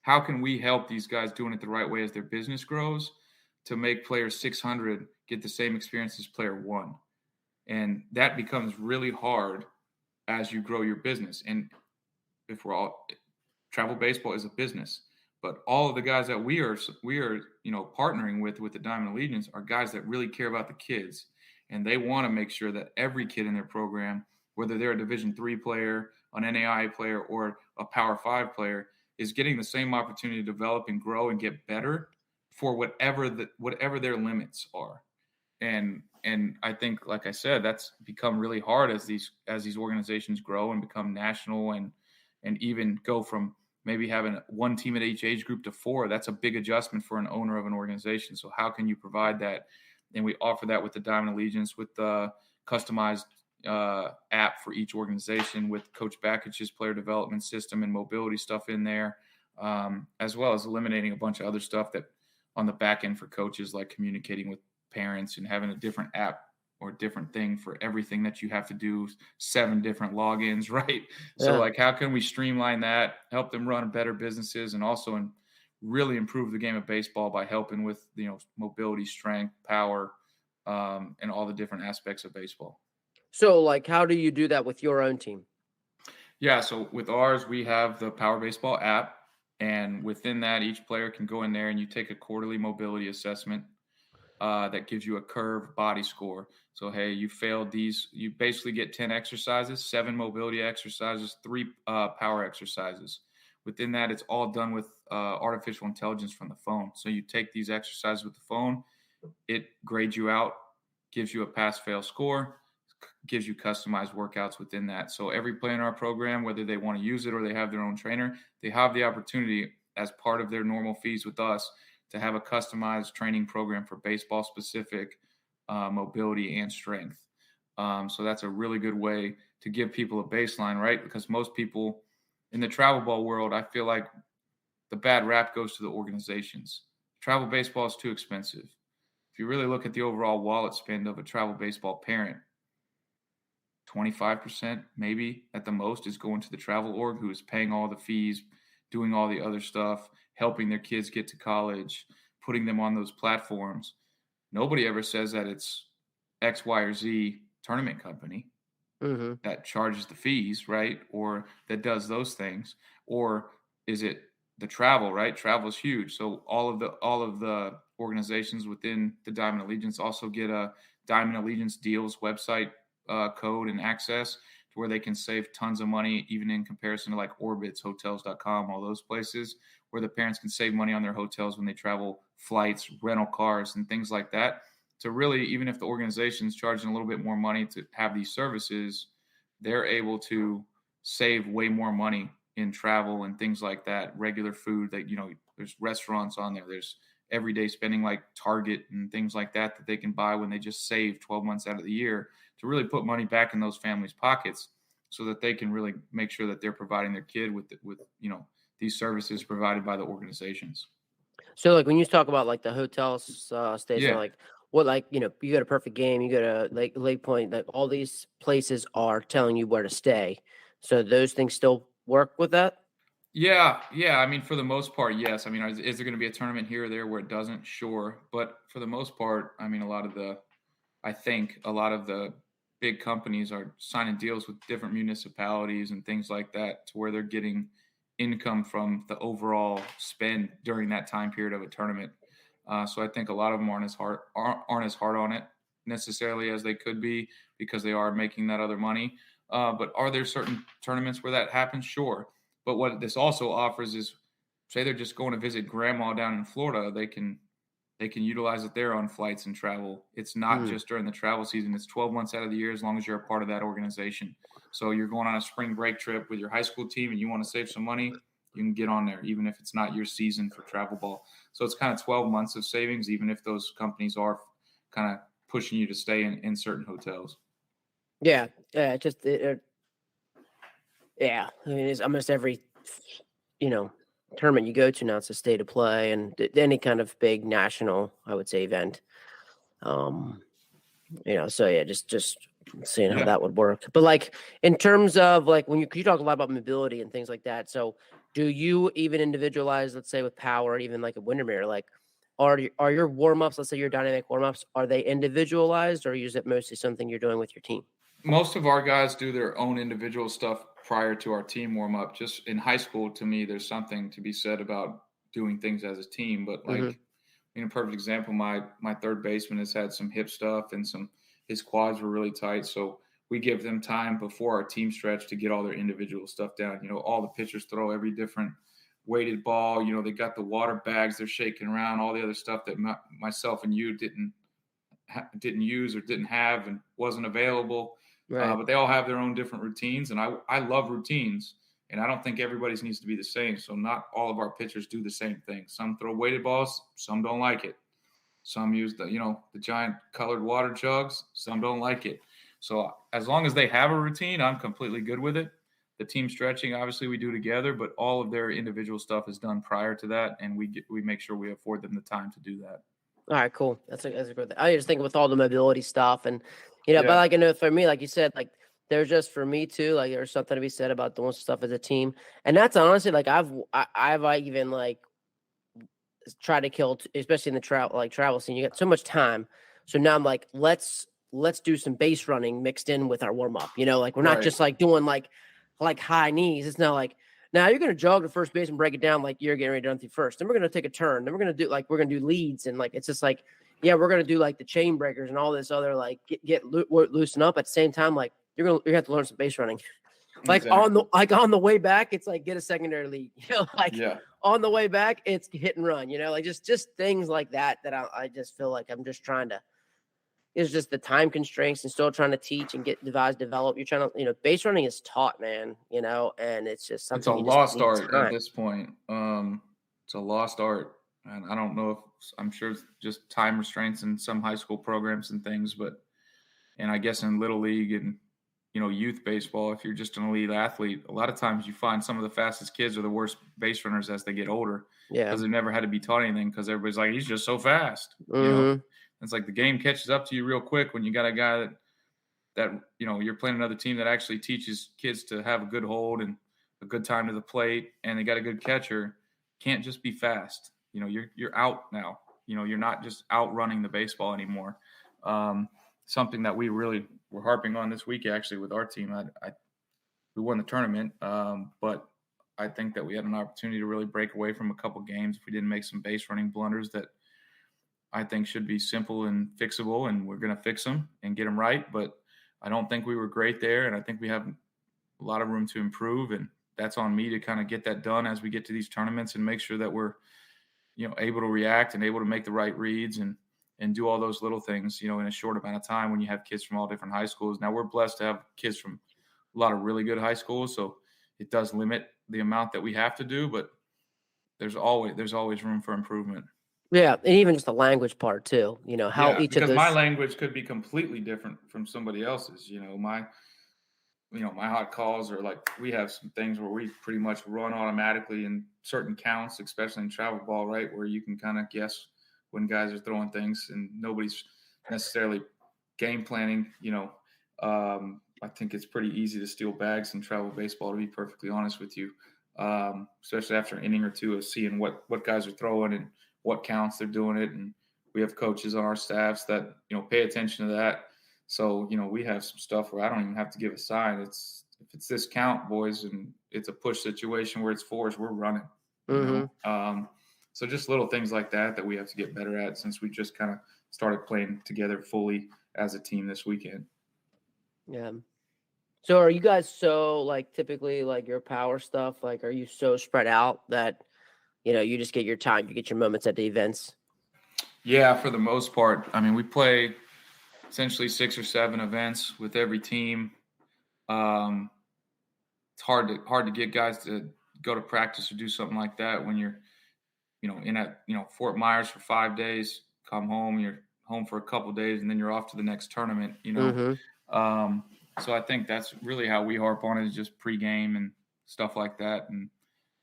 how can we help these guys doing it the right way as their business grows to make player 600 get the same experience as player 1? And that becomes really hard as you grow your business. And if we're all travel baseball is a business, but all of the guys that we are partnering with the Diamond Allegiance are guys that really care about the kids, and they want to make sure that every kid in their program, whether they're a Division III player, an NAIA player, or a Power 5 player, is getting the same opportunity to develop and grow and get better for whatever their limits are. And I think, like I said, that's become really hard as these organizations grow and become national and even go from maybe having one team at each age group to 4. That's a big adjustment for an owner of an organization. So how can you provide that? And we offer that with the Diamond Allegiance, with the customized app for each organization, with Coach Bakic's player development system and mobility stuff in there, as well as eliminating a bunch of other stuff that on the back end for coaches, like communicating with parents and having a different app or different thing for everything that you have to do, 7 different logins, right? Yeah. So like, how can we streamline that, help them run better businesses, and also really improve the game of baseball by helping with, mobility, strength, power, and all the different aspects of baseball. So, like, how do you do that with your own team? Yeah. So with ours, we have the Power Baseball app, and within that, each player can go in there and you take a quarterly mobility assessment. That gives you a curve body score. So, hey, you failed these. You basically get 10 exercises, 7 mobility exercises, 3 power exercises. Within that, it's all done with artificial intelligence from the phone. So you take these exercises with the phone, it grades you out, gives you a pass-fail score, gives you customized workouts within that. So every player in our program, whether they want to use it or they have their own trainer, they have the opportunity as part of their normal fees with us to have a customized training program for baseball specific mobility and strength. So that's a really good way to give people a baseline, right? Because most people in the travel ball world, I feel like the bad rap goes to the organizations. Travel baseball is too expensive. If you really look at the overall wallet spend of a travel baseball parent, 25% maybe at the most is going to the travel org, who is paying all the fees, doing all the other stuff, helping their kids get to college, putting them on those platforms. Nobody ever says that it's X, Y, or Z tournament company that charges the fees, right? Or that does those things. Or is it the travel, right? Travel is huge. So all of the organizations within the Diamond Allegiance also get a Diamond Allegiance Deals website code and access to where they can save tons of money, even in comparison to like Orbitz, hotels.com, all those places where the parents can save money on their hotels when they travel, flights, rental cars, and things like that. To really, even if the organization's charging a little bit more money to have these services, they're able to save way more money in travel and things like that. Regular food that, there's restaurants on there. There's everyday spending like Target and things like that they can buy when they just save 12 months out of the year to really put money back in those families' pockets so that they can really make sure that they're providing their kid with these services provided by the organizations. So, like, when you talk about like the hotel stays, Yeah. like, what, like, you go to Perfect Game, you go to Lake Point, like all these places are telling you where to stay. So those things still work with that? Yeah, yeah. I mean, for the most part, yes. I mean, is there going to be a tournament here or there where it doesn't? Sure, but for the most part, I mean, I think a lot of the big companies are signing deals with different municipalities and things like that, to where they're getting income from the overall spend during that time period of a tournament. So I think a lot of them aren't as hard on it necessarily as they could be, because they are making that other money. But are there certain tournaments where that happens? Sure. But what this also offers is, say they're just going to visit grandma down in Florida, they can utilize it there on flights and travel. It's not Mm. just during the travel season. It's 12 months out of the year, as long as you're a part of that organization. So you're going on a spring break trip with your high school team and you want to save some money, you can get on there, even if it's not your season for travel ball. So it's kind of 12 months of savings, even if those companies are kind of pushing you to stay in certain hotels. Yeah, yeah, yeah. I mean, it's almost every tournament you go to now, it's a state of play, and any kind of big national, I would say, event. Um, so yeah, just seeing how Yeah. that would work. But like in terms of like when you talk a lot about mobility and things like that. So do you even individualize, let's say with power, even like a Windermere, like are your warm ups, let's say your dynamic warm ups, are they individualized, or is it mostly something you're doing with your team? Most of our guys do their own individual stuff prior to our team warm up. Just in high school, to me, there's something to be said about doing things as a team. But Mm-hmm. like, a perfect example, my third baseman has had some hip stuff and his quads were really tight. So we give them time before our team stretch to get all their individual stuff down. All the pitchers throw every different weighted ball. They got the water bags they're shaking around, all the other stuff that myself and you didn't use or didn't have and wasn't available. Right. But they all have their own different routines, and I love routines, and I don't think everybody's needs to be the same. So not all of our pitchers do the same thing. Some throw weighted balls, some don't like it. Some use the giant colored water jugs, some don't like it. So as long as they have a routine, I'm completely good with it. The team stretching, obviously, we do together, but all of their individual stuff is done prior to that, and we make sure we afford them the time to do that. All right, cool. That's a good thing. I just think with all the mobility stuff, and but Yeah, like I know for me, like you said, like there's just for me too, like there's something to be said about doing stuff as a team, and that's honestly like I've like even like tried to kill, especially in the travel scene. You got so much time, so now I'm like let's do some base running mixed in with our warm up. Like we're not right. just like doing like high knees. It's not like now you're gonna jog to first base and break it down like you're getting ready to run through first. Then we're gonna take a turn. Then we're gonna do leads, and like it's just like yeah, we're gonna do like the chain breakers and all this other like loosen up at the same time. Like you're gonna have to learn some base running. Like Exactly. on the way back, it's like get a secondary lead. Like Yeah. on the way back, it's hit and run. Like just things like that I just feel like I'm just trying to. It's just the time constraints and still trying to teach and get develop. You're trying to, base running is taught, man. And it's just It's a something you just lost need art at time. this point. It's a lost art, and I don't know if I'm sure it's just time restraints in some high school programs and things, but and I guess in little league and youth baseball, if you're just an elite athlete, a lot of times you find some of the fastest kids are the worst base runners as they get older, Yeah. because they've never had to be taught anything, because everybody's like, he's just so fast. Mm-hmm. It's like the game catches up to you real quick when you got a guy that you're playing another team that actually teaches kids to have a good hold and a good time to the plate, and they got a good catcher. Can't just be fast. You're out now. You're not just outrunning the baseball anymore. Something that we really were harping on this week actually with our team. We won the tournament, but I think that we had an opportunity to really break away from a couple games if we didn't make some base running blunders that I think should be simple and fixable, and we're going to fix them and get them right. But I don't think we were great there, and I think we have a lot of room to improve, and that's on me to kind of get that done as we get to these tournaments and make sure that we're able to react and able to make the right reads and do all those little things in a short amount of time when you have kids from all different high schools. Now we're blessed to have kids from a lot of really good high schools, so it does limit the amount that we have to do, but there's always room for improvement. Yeah, and even just the language part too. How Yeah, each of because my those. language could be completely different from somebody else's. My hot calls are like, we have some things where we pretty much run automatically in certain counts, especially in travel ball, right, where you can kind of guess when guys are throwing things, and nobody's necessarily game planning. I think it's pretty easy to steal bags in travel baseball, to be perfectly honest with you, especially after an inning or two of seeing what guys are throwing and what counts they're doing it. And we have coaches on our staffs that, pay attention to that. So, we have some stuff where I don't even have to give a sign. If it's this count, boys, and it's a push situation where it's fours, we're running, So just little things like that we have to get better at since we just kind of started playing together fully as a team this weekend. Yeah. So are you guys so like typically like your power stuff, like are you so spread out that, you just get your time, you get your moments at the events? Yeah, for the most part. I mean, we play essentially 6 or 7 events with every team. It's hard to get guys to go to practice or do something like that when you're, in at Fort Myers for 5 days, come home, you're home for a couple days, and then you're off to the next tournament. So I think that's really how we harp on it, is just pregame and stuff like that. And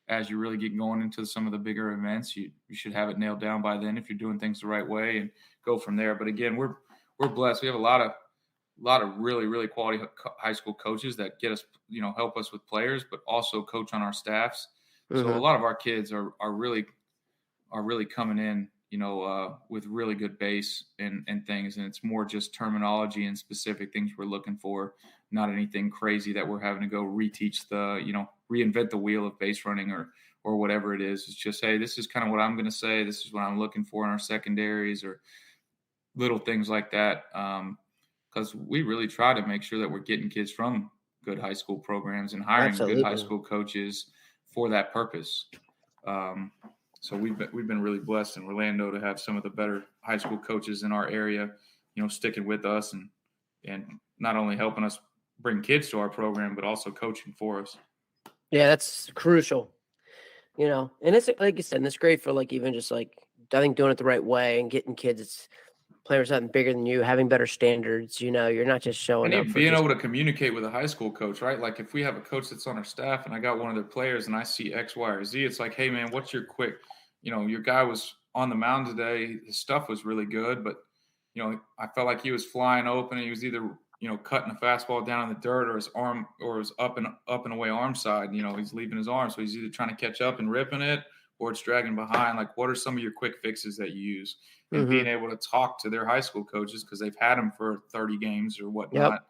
as you really get going into some of the bigger events, you should have it nailed down by then if you're doing things the right way and go from there. But again, we're blessed. We have a lot of really, really quality high school coaches that get us, help us with players, but also coach on our staffs. So a lot of our kids are really coming in, with really good base and things. And it's more just terminology and specific things we're looking for, not anything crazy that we're having to go reteach reinvent the wheel of base running or whatever it is. It's just, hey, this is kind of what I'm going to say. This is what I'm looking for in our secondaries or little things like that. Because we really try to make sure that we're getting kids from good high school programs and hiring good high school coaches for that purpose. So we've been really blessed in Orlando to have some of the better high school coaches in our area, sticking with us and not only helping us bring kids to our program, but also coaching for us. Yeah, that's crucial. And it's like you said, and it's great for like even just like I think doing it the right way and getting kids, it's players something bigger than you, having better standards. You're not just showing and up for being able to communicate with a high school coach, right? Like if we have a coach that's on our staff and I got one of their players and I see X, Y, or Z, it's like, hey man, what's your quick? Your guy was on the mound today. His stuff was really good, but I felt like he was flying open and he was either cutting a fastball down in the dirt or his arm or his up and away arm side. He's leaving his arm, so he's either trying to catch up and ripping it or it's dragging behind. Like, what are some of your quick fixes that you use? And being able to talk to their high school coaches because they've had them for 30 games or whatnot,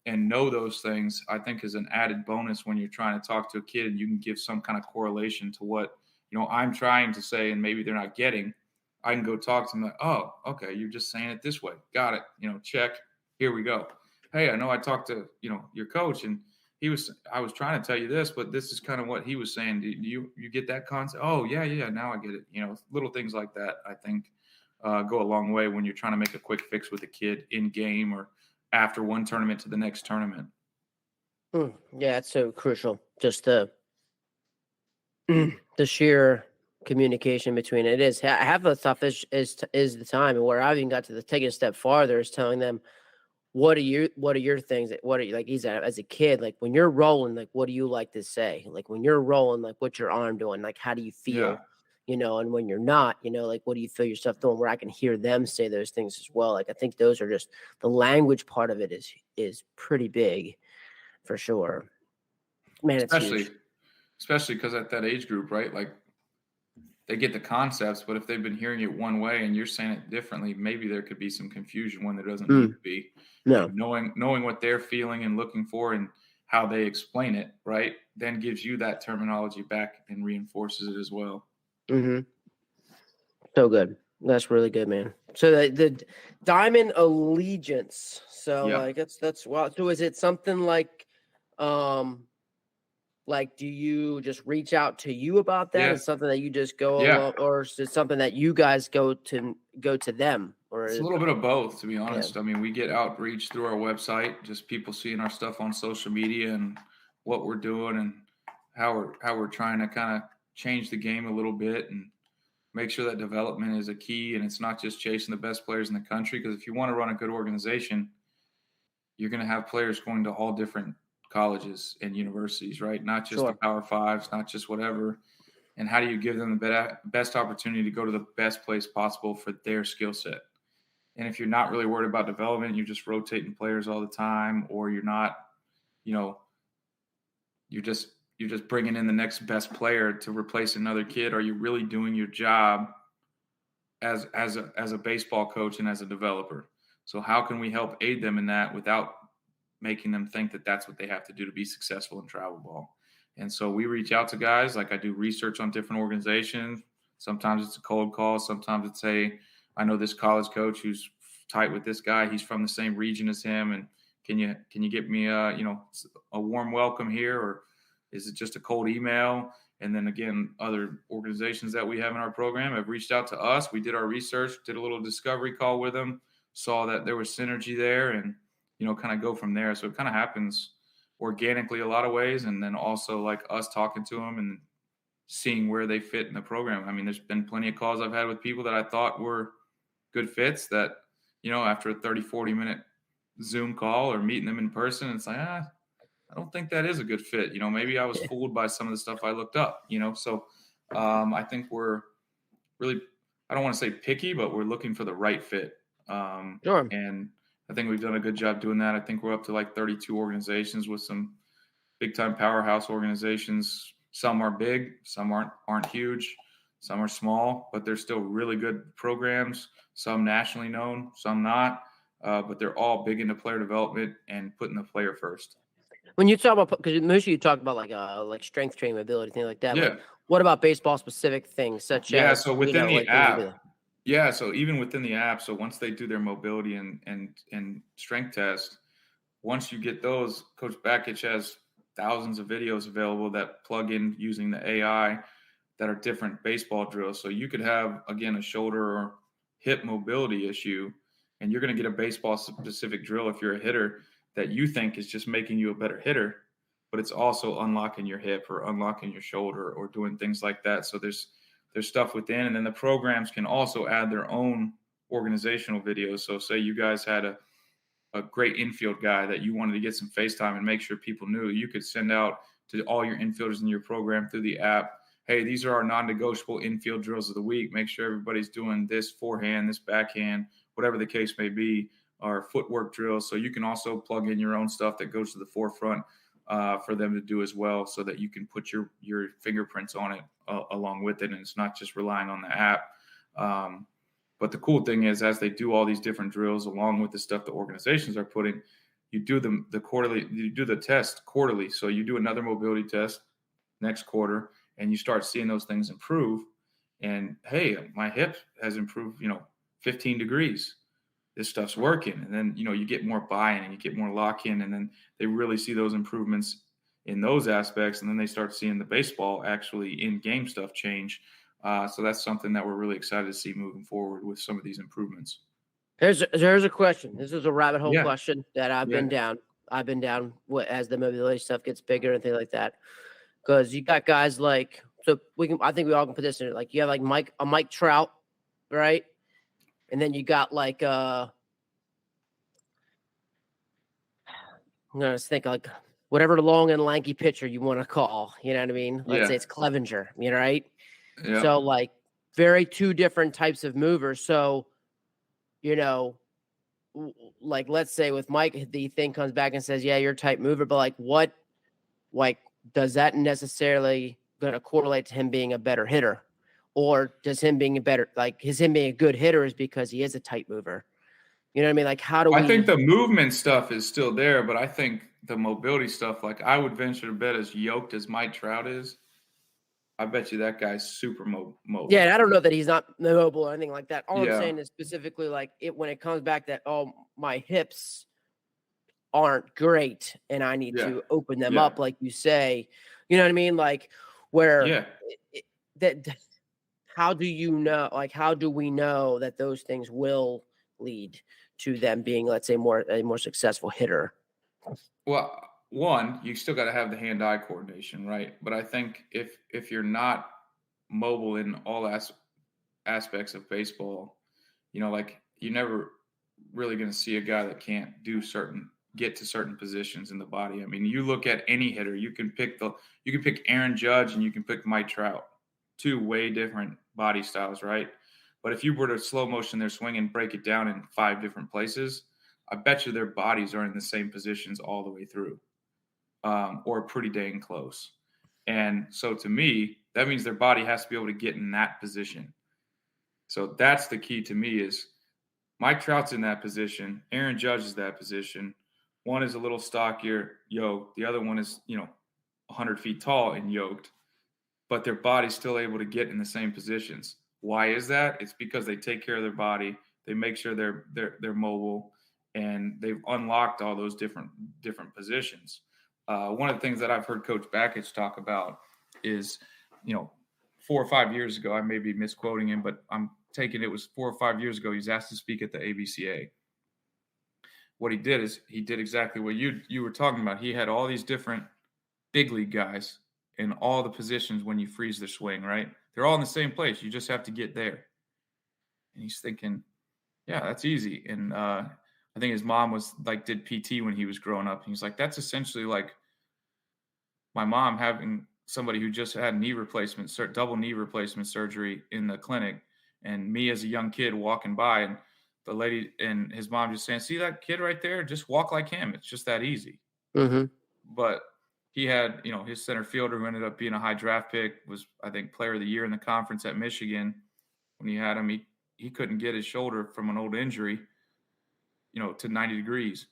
and know those things, I think is an added bonus when you're trying to talk to a kid and you can give some kind of correlation to what I'm trying to say and maybe they're not getting. I can go talk to them like, oh, okay, you're just saying it this way. Got it. Check. Here we go. Hey, I know I talked to, your coach and I was trying to tell you this, but this is kind of what he was saying. Do you get that concept? Oh, yeah. Now I get it. Little things like that, I think, go a long way when you're trying to make a quick fix with a kid in game or after one tournament to the next tournament. Yeah, it's so crucial. Just the sheer communication between it is half of the stuff is the time, and where I've even got to take it a step farther is telling them what are your things, what are you like as a kid, like when you're rolling, like what do you like to say, like when you're rolling, like what's your arm doing, like how do you feel, and when you're not, like what do you feel yourself doing, where I can hear them say those things as well. Like I think those are just the language part of it is pretty big for sure, man. It's huge. Especially because at that age group, right? Like they get the concepts, but if they've been hearing it one way and you're saying it differently, maybe there could be some confusion when there doesn't need to be. No. And knowing what they're feeling and looking for and how they explain it, right, then gives you that terminology back and reinforces it as well. So good. That's really good, man. So the Diamond Allegiance. So like that's wow. So is it something like do you just reach out to you about that? Yeah. Is something that you just go along, or is it something that you guys go to them? Or it's a little bit of both, to be honest. I mean, we get outreach through our website, just people seeing our stuff on social media and what we're doing and how we're trying to kind of change the game a little bit and make sure that development is a key and it's not just chasing the best players in the country. Because if you want to run a good organization, you're going to have players going to all different colleges and universities, right? Not just the Power Fives, not just whatever. And how do you give them the best opportunity to go to the best place possible for their skill set? And if you're not really worried about development, you're just rotating players all the time, or you're not, you know, you're just bringing in the next best player to replace another kid. Are you really doing your job as a baseball coach and as a developer? So how can we help aid them in that without making them think that that's what they have to do to be successful in travel ball? And so we reach out to guys. Like, I do research on different organizations. Sometimes it's a cold call. Sometimes it's I know this college coach who's tight with this guy. He's from the same region as him, and can you get me a warm welcome here, or is it just a cold email? And then again, other organizations that we have in our program have reached out to us. We did our research, did a little discovery call with them, saw that there was synergy there, and kind of go from there. So it kind of happens organically a lot of ways, and then also like us talking to them and seeing where they fit in the program. I mean, there's been plenty of calls I've had with people that I thought were good fits that, after a 30, 40-minute Zoom call or meeting them in person, it's like, I don't think that is a good fit. Maybe I was fooled by some of the stuff I looked up, So I think we're really, I don't want to say picky, but we're looking for the right fit. Sure. And I think we've done a good job doing that. I think we're up to like 32 organizations with some big time powerhouse organizations. Some are big, some aren't huge, some are small, but they're still really good programs. Some nationally known, some not, but they're all big into player development and putting the player first. When you talk about, because mostly you talk about like strength training, mobility, things like that. Yeah. Like, what about baseball specific things such as So within the like app, so even within the app, so once they do their mobility and strength test, once you get those, Coach Bakich has thousands of videos available that plug in using the AI that are different baseball drills. So you could have, again, a shoulder or hip mobility issue, and you're going to get a baseball specific drill if you're a hitter that you think is just making you a better hitter, but it's also unlocking your hip or unlocking your shoulder or doing things like that. So there's stuff within, and then the programs can also add their own organizational videos. So say you guys had a great infield guy that you wanted to get some FaceTime and make sure people knew, you could send out to all your infielders in your program through the app, hey, these are our non-negotiable infield drills of the week. Make sure everybody's doing this forehand, this backhand, whatever the case may be, or footwork drills. So you can also plug in your own stuff that goes to the forefront for them to do as well, so that you can put your fingerprints on it along with it, and it's not just relying on the app. But the cool thing is, as they do all these different drills along with the stuff the organizations are putting, you do the quarterly, you do the test quarterly. So you do another mobility test next quarter, and you start seeing those things improve. And hey, my hip has improved, 15 degrees. This stuff's working. And then, you get more buy-in and you get more lock-in, and then they really see those improvements in those aspects. And then they start seeing the baseball actually in-game stuff change. So that's something that we're really excited to see moving forward with some of these improvements. There's a question. This is a rabbit hole question that I've been down. I've been down as the mobility stuff gets bigger and things like that. Because you got guys like, so I think we all can put this in it. Like, you have like Mike Trout, right? And then you got like I'm gonna think like whatever long and lanky pitcher you want to call. You know what I mean? Let's say it's Clevenger, right? Yeah. So like very two different types of movers. So, like let's say with Mike, the thing comes back and says, yeah, you're a type mover, but like does that necessarily going to correlate to him being a better hitter? Or does him being him being a good hitter is because he is a tight mover? You know what I mean? Like, how do we? I think the movement stuff is still there, but I think the mobility stuff, like I would venture to bet, as yoked as Mike Trout is, I bet you that guy's super mobile. Yeah, and I don't know that he's not mobile or anything like that. All I'm Yeah. saying is specifically like when it comes back that, my hips aren't great and I need to open them up, like you say. You know what I mean? Like where how do you know? Like, how do we know that those things will lead to them being, let's say, a more successful hitter? Well, one, you still got to have the hand-eye coordination, right? But I think if you're not mobile in all aspects of baseball, like you're never really going to see a guy that can't get to certain positions in the body. I mean, you look at any hitter, you can pick Aaron Judge and you can pick Mike Trout, two way different body styles, right? But if you were to slow motion their swing and break it down in 5 different places, I bet you their bodies are in the same positions all the way through, or pretty dang close. And so to me, that means their body has to be able to get in that position. So that's the key to me is Mike Trout's in that position. Aaron Judge is that position. One is a little stockier, yoked. The other one is, 100 feet tall and yoked, but their body's still able to get in the same positions. Why is that? It's because they take care of their body. They make sure they're mobile, and they've unlocked all those different positions. One of the things that I've heard Coach Bakich talk about is, 4 or 5 years ago, I may be misquoting him, but I'm taking it was 4 or 5 years ago. He was asked to speak at the ABCA. What he did is he did exactly what you were talking about. He had all these different big league guys in all the positions when you freeze their swing, right? They're all in the same place. You just have to get there. And he's thinking, yeah, that's easy. And I think his mom did PT when he was growing up. And he's like, that's essentially like my mom having somebody who just had double knee replacement surgery in the clinic, and me as a young kid walking by, and the lady and his mom just saying, see that kid right there? Just walk like him. It's just that easy. Mm-hmm. But he had, his center fielder who ended up being a high draft pick, was, I think, player of the year in the conference at Michigan. When he had him, he couldn't get his shoulder from an old injury, to 90 degrees.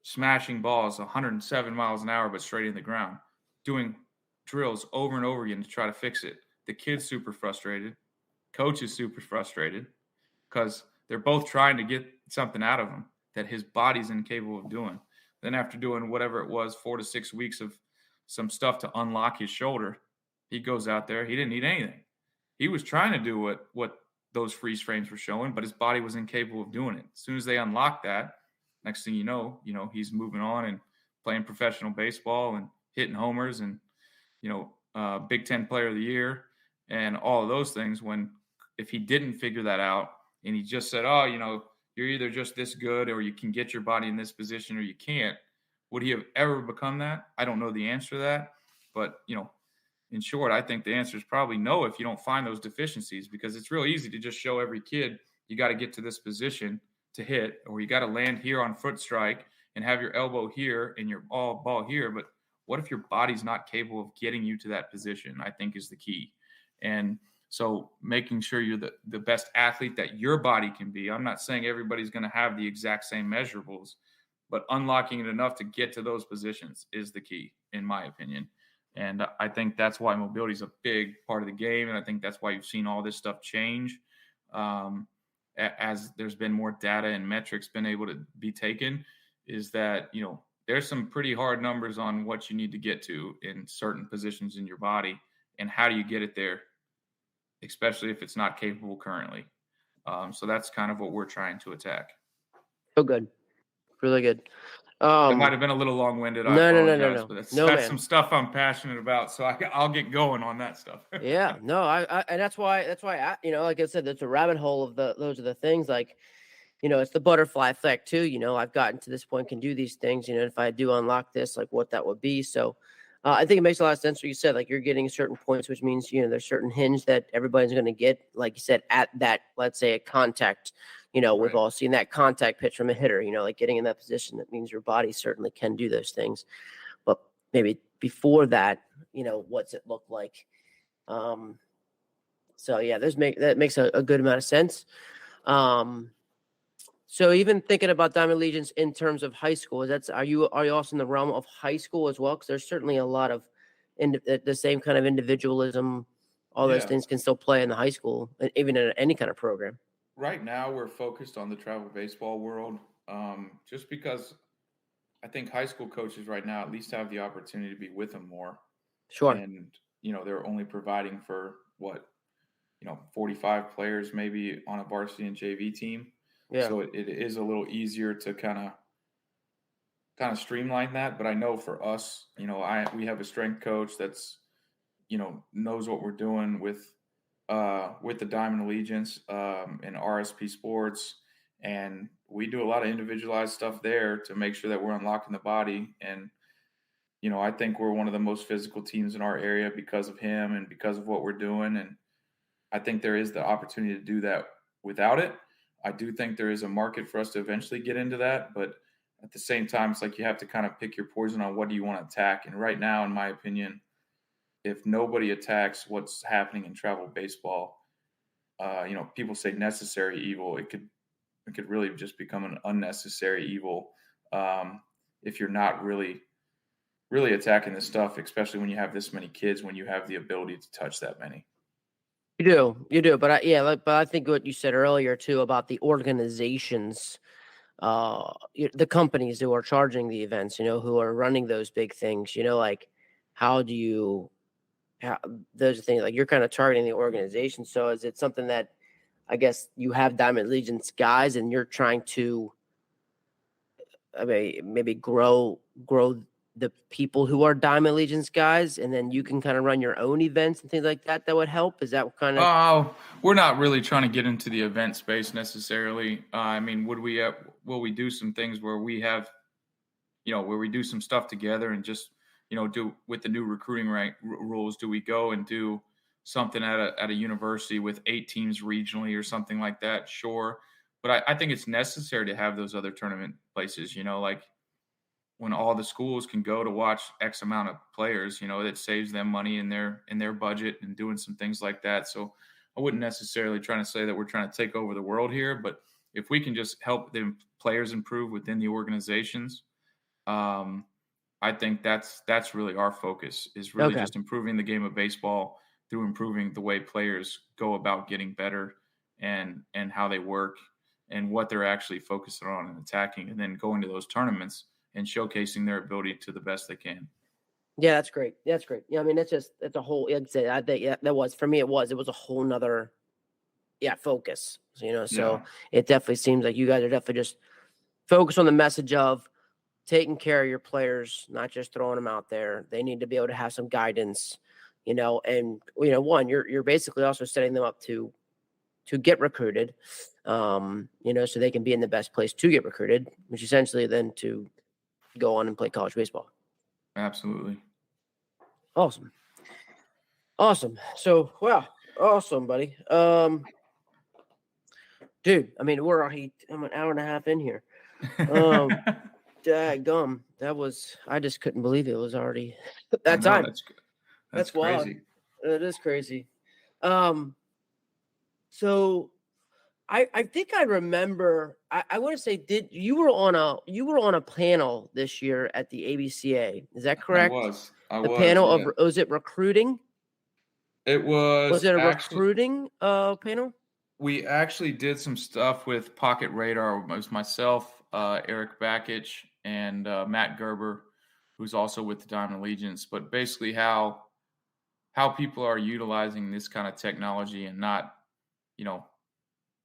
Smashing balls 107 miles an hour, but straight in the ground, doing drills over and over again to try to fix it. The kid's super frustrated. Coach is super frustrated because they're both trying to get something out of him that his body's incapable of doing. Then after doing whatever it was, 4 to 6 weeks of some stuff to unlock his shoulder, he goes out there. He didn't need anything. He was trying to do what those freeze frames were showing, but his body was incapable of doing it. As soon as they unlock that, next thing you know, he's moving on and playing professional baseball and hitting homers and, Big Ten Player of the Year and all of those things. When if he didn't figure that out and he just said, oh, you're either just this good or you can get your body in this position or you can't, would he have ever become that? I don't know the answer to that. But, in short, I think the answer is probably no if you don't find those deficiencies, because it's real easy to just show every kid you got to get to this position to hit, or you got to land here on foot strike and have your elbow here and your ball here. But what if your body's not capable of getting you to that position, I think is the key. And so making sure you're the best athlete that your body can be. I'm not saying everybody's going to have the exact same measurables, but unlocking it enough to get to those positions is the key, in my opinion. And I think that's why mobility is a big part of the game. And I think that's why you've seen all this stuff change as there's been more data and metrics been able to be taken, is that, there's some pretty hard numbers on what you need to get to in certain positions in your body. And how do you get it there, especially if it's not capable currently. So that's kind of what we're trying to attack. So good. Really good. It might have been a little long-winded. I apologize, but that's some stuff I'm passionate about. So I'll get going on that stuff. Yeah, no, I and that's why like I said, that's a rabbit hole of those are the things, like, it's the butterfly effect too. I've gotten to this point, can do these things, if I do unlock this, like what that would be. So I think it makes a lot of sense what you said, like you're getting certain points, which means, there's certain hinge that everybody's going to get, like you said, at that, let's say a contact, Right. We've all seen that contact pitch from a hitter, like getting in that position. That means your body certainly can do those things. But maybe before that, what's it look like? So yeah, that makes a good amount of sense. So even thinking about Diamond Legions in terms of high school, are you also in the realm of high school as well? Because there's certainly a lot of the same kind of individualism. All those things can still play in the high school, even in any kind of program. Right now, we're focused on the travel baseball world, just because I think high school coaches right now at least have the opportunity to be with them more. Sure. And, they're only providing for 45 players maybe on a varsity and JV team. Yeah. So it is a little easier to kind of streamline that. But I know for us, we have a strength coach that's, knows what we're doing with the Diamond Allegiance and RSP Sports. And we do a lot of individualized stuff there to make sure that we're unlocking the body. And, I think we're one of the most physical teams in our area because of him and because of what we're doing. And, I think there is the opportunity to do that without it. I do think there is a market for us to eventually get into that, but at the same time, it's like you have to kind of pick your poison on what do you want to attack. And right now, in my opinion, if nobody attacks what's happening in travel baseball, people say necessary evil. It could really just become an unnecessary evil if you're not really attacking this stuff, especially when you have this many kids, when you have the ability to touch that many. You do, but I think what you said earlier too about the organizations, the companies who are charging the events, who are running those big things, like how do you, how those are things like you're kind of targeting the organization. So is it something that I guess you have Diamond Legion's guys and you're trying to, I mean, maybe grow the people who are Diamond Legion's guys, and then you can kind of run your own events and things like that. That would help. Is that kind of? We're not really trying to get into the event space necessarily. I mean, will we do some things where we have, where we do some stuff together and just, do with the new recruiting rules? Do we go and do something at a university with 8 teams regionally or something like that? Sure, but I think it's necessary to have those other tournament places. Like when all the schools can go to watch X amount of players, it saves them money in their budget and doing some things like that. So I wouldn't necessarily try to say that we're trying to take over the world here, but if we can just help the players improve within the organizations, I think that's really our focus is really just improving the game of baseball through improving the way players go about getting better and how they work and what they're actually focusing on and attacking, and then going to those tournaments and showcasing their ability to the best they can. Yeah, that's great. That's great. Yeah, I mean, it's a whole. Like I said, I think that was for me. It was a whole nother, focus. So it definitely seems like you guys are definitely just focused on the message of taking care of your players, not just throwing them out there. They need to be able to have some guidance, and one, you're basically also setting them up to get recruited, so they can be in the best place to get recruited, which essentially then to go on and play college baseball. Absolutely. Awesome. So, wow. Awesome, buddy. Dude, I mean, I'm an hour and a half in here. Daggum. I just couldn't believe it was already that time. That's wild. crazy. It is crazy. So I think I remember. I want to say, you were on a panel this year at the ABCA? Is that correct? I was. Panel of, was it recruiting? It was. Was it a recruiting panel? We actually did some stuff with Pocket Radar. It was myself, Eric Bakich, and Matt Gerber, who's also with the Diamond Legions. But basically, how people are utilizing this kind of technology and not,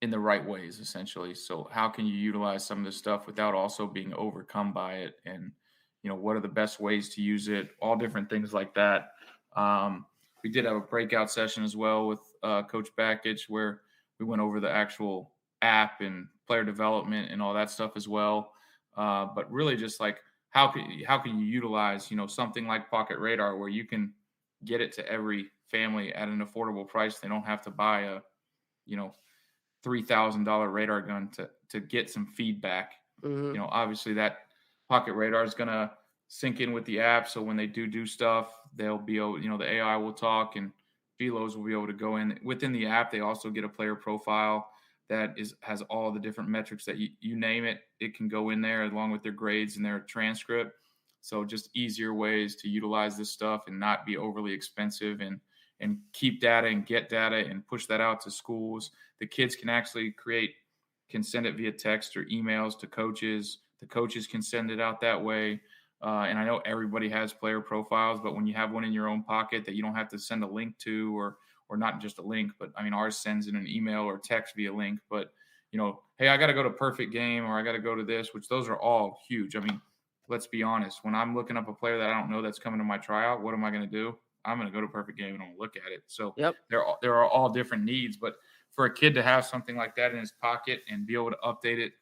in the right ways, essentially. So how can you utilize some of this stuff without also being overcome by it? And, what are the best ways to use it? All different things like that. We did have a breakout session as well with Coach Bakich where we went over the actual app and player development and all that stuff as well. But really just like how can you utilize, something like Pocket Radar where you can get it to every family at an affordable price. They don't have to buy a, $3,000 radar gun to get some feedback. Mm-hmm. Obviously that Pocket Radar is going to sync in with the app. So when they do stuff, they'll be able, the AI will talk and Velos will be able to go in within the app. They also get a player profile that has all the different metrics that you name it. It can go in there along with their grades and their transcript. So just easier ways to utilize this stuff and not be overly expensive and keep data and get data and push that out to schools. The kids can send it via text or emails to coaches. The coaches can send it out that way. And I know everybody has player profiles, but when you have one in your own pocket that you don't have to send a link to or not just a link, but I mean, ours sends in an email or text via link, but hey, I got to go to Perfect Game or I got to go to this, which those are all huge. I mean, let's be honest. When I'm looking up a player that I don't know that's coming to my tryout, what am I going to do? I'm going to go to Perfect Game and I'm going to look at it. So there are all different needs, but for a kid to have something like that in his pocket and be able to update it,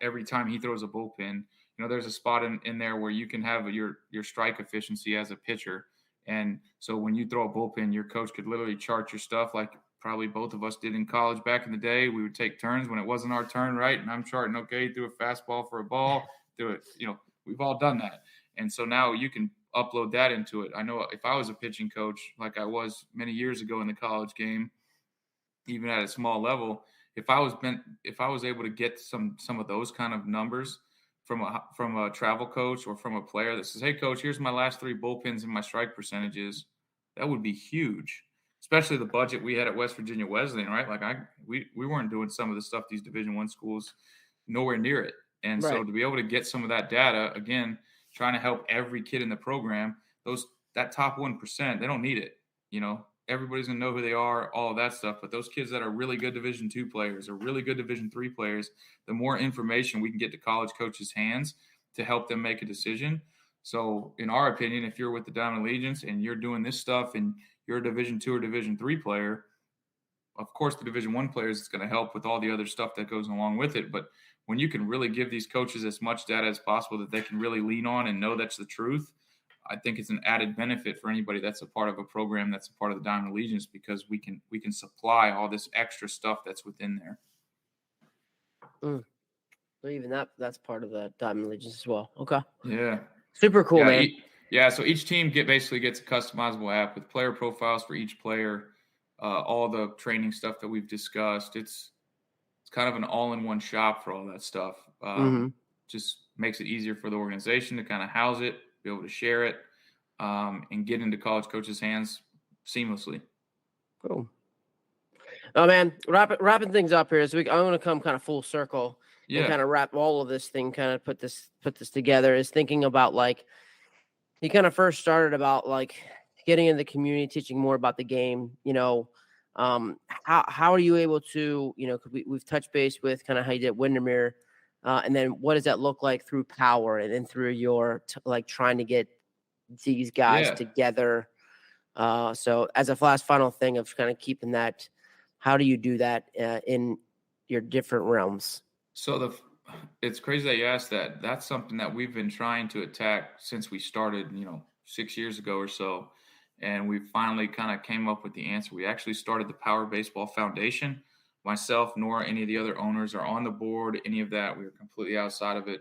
every time he throws a bullpen, there's a spot in there where you can have your strike efficiency as a pitcher. And so when you throw a bullpen, your coach could literally chart your stuff like probably both of us did in college back in the day. We would take turns when it wasn't our turn, right? And I'm charting, okay, threw a fastball for a ball, do it. We've all done that. And so now you can upload that into it. I know if I was a pitching coach, like I was many years ago in the college game, even at a small level, if I was able to get some of those kind of numbers from a travel coach or from a player that says, "Hey, coach, here's my last 3 bullpens and my strike percentages," that would be huge. Especially the budget we had at West Virginia Wesleyan, right? Like we weren't doing some of the stuff these Division I schools, nowhere near it. And so Right. to be able to get some of that data, again, trying to help every kid in the program, that top 1%, they don't need it. Everybody's gonna know who they are, all of that stuff. But those kids that are really good Division II players or really good Division III players, the more information we can get to college coaches' hands to help them make a decision. So, in our opinion, if you're with the Diamond Legions and you're doing this stuff and you're a Division II or Division III player, of course, the Division I players is going to help with all the other stuff that goes along with it. But when you can really give these coaches as much data as possible that they can really lean on and know that's the truth, I think it's an added benefit for anybody that's a part of a program that's a part of the Diamond Legions, because we can supply all this extra stuff that's within there. So even that's part of the Diamond Legions as well. Okay. Yeah. Super cool, man. So each team basically gets a customizable app with player profiles for each player, all the training stuff that we've discussed. It's kind of an all-in-one shop for all that stuff. Just makes it easier for the organization to kind of house it, be able to share it, and get into college coaches' hands seamlessly. Cool. Oh man, wrapping things up here. So I'm going to come kind of full circle and kind of wrap all of this thing, kind of put this together. Is thinking about, like, you kind of first started about like getting in the community, teaching more about the game. How are you able to, we've touched base with kind of how you did Windermere, and then what does that look like through Power and then through your like trying to get these guys together. So as a last final thing of kind of keeping that, how do you do that in your different realms? So it's crazy that you asked that. That's something that we've been trying to attack since we started, 6 years ago or so. And we finally kind of came up with the answer. We actually started the Power Baseball Foundation. Myself, nor any of the other owners are on the board, any of that. We are completely outside of it.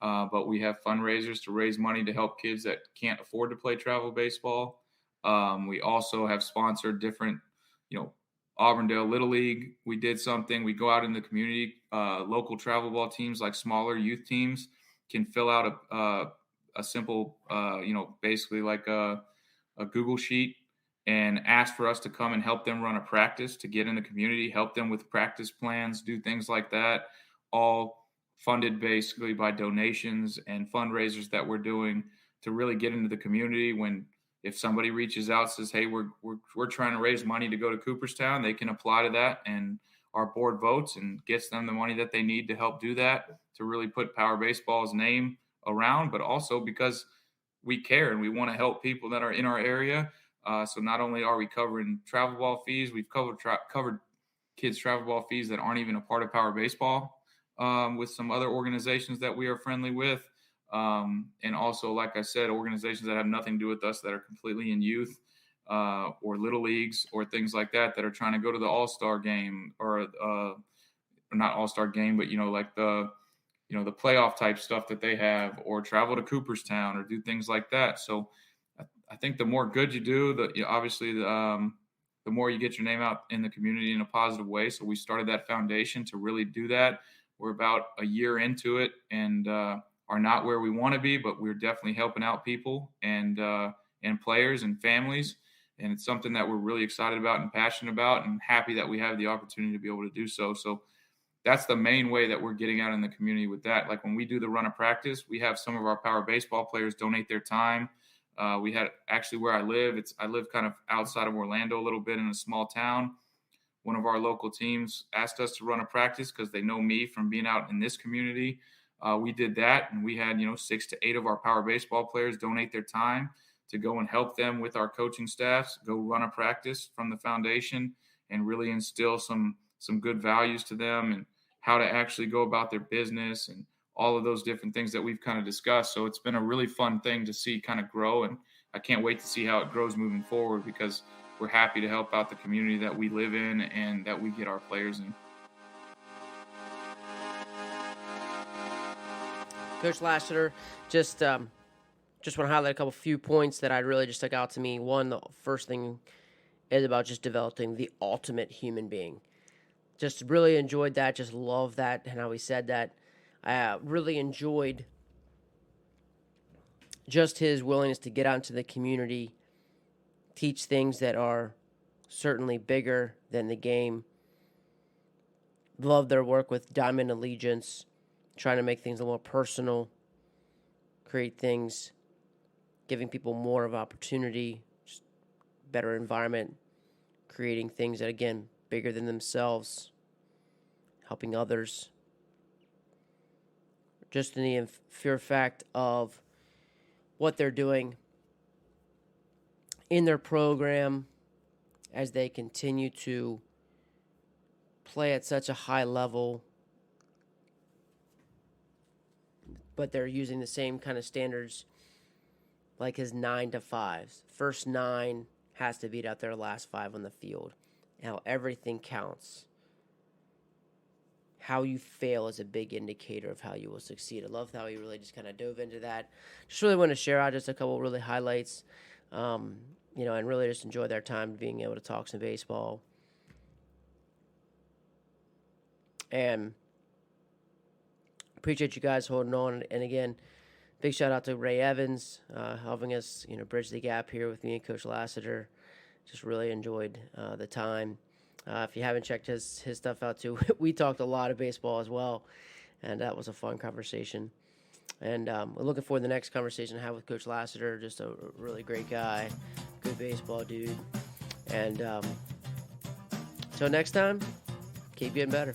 But we have fundraisers to raise money to help kids that can't afford to play travel baseball. We also have sponsored different, Auburndale Little League. We did something. We go out in the community. Local travel ball teams, like smaller youth teams, can fill out a simple, basically like a Google sheet and ask for us to come and help them run a practice to get in the community, help them with practice plans, do things like that, all funded basically by donations and fundraisers that we're doing to really get into the community. If somebody reaches out, says, "Hey, we're trying to raise money to go to Cooperstown," they can apply to that, and our board votes and gets them the money that they need to help do that, to really put Power Baseball's name around, but also because we care and we want to help people that are in our area. So not only are we covering travel ball fees, we've covered kids' travel ball fees that aren't even a part of Power Baseball, with some other organizations that we are friendly with. And also, like I said, organizations that have nothing to do with us, that are completely in youth, or little leagues or things like that are trying to go to the All-Star game, or not All-Star game, but like the playoff type stuff that they have, or travel to Cooperstown or do things like that. So I think the more good you do, obviously the more you get your name out in the community in a positive way. So we started that foundation to really do that. We're about a year into it, and are not where we want to be, but we're definitely helping out people and players and families. And it's something that we're really excited about and passionate about, and happy that we have the opportunity to be able to do so. So that's the main way that we're getting out in the community with that. Like when we do the run of practice, we have some of our Power Baseball players donate their time. We had actually where I live, I live kind of outside of Orlando a little bit in a small town. One of our local teams asked us to run a practice because they know me from being out in this community. We did that, and we had 6 to 8 of our Power Baseball players donate their time to go and help them with our coaching staffs, go run a practice from the foundation, and really instill some good values to them, and how to actually go about their business, and all of those different things that we've kind of discussed. So it's been a really fun thing to see kind of grow, and I can't wait to see how it grows moving forward, because we're happy to help out the community that we live in and that we get our players in. Coach Lassiter, just want to highlight a few points that I really just stuck out to me. One, the first thing is about just developing the ultimate human being. Just really enjoyed that. Just love that and how he said that. I really enjoyed just his willingness to get out into the community, teach things that are certainly bigger than the game. Love their work with Diamond Allegiance, trying to make things a little more personal, create things, giving people more of opportunity, just better environment, creating things that, again, bigger than themselves, helping others. Just in the sheer fact of what they're doing in their program as they continue to play at such a high level, but they're using the same kind of standards like his 9 to 5s. First 9 has to beat out their last 5 on the field. How everything counts. How you fail is a big indicator of how you will succeed. I love how he really just kind of dove into that. Just really want to share out just a couple really highlights, and really just enjoy their time being able to talk some baseball. And appreciate you guys holding on. And again, big shout out to Ray Evans, helping us, bridge the gap here with me and Coach Lassiter. Just really enjoyed the time. If you haven't checked his stuff out too, we talked a lot of baseball as well, and that was a fun conversation. And we're looking forward to the next conversation I have with Coach Lassiter. Just a really great guy, good baseball dude. And until next time, keep getting better.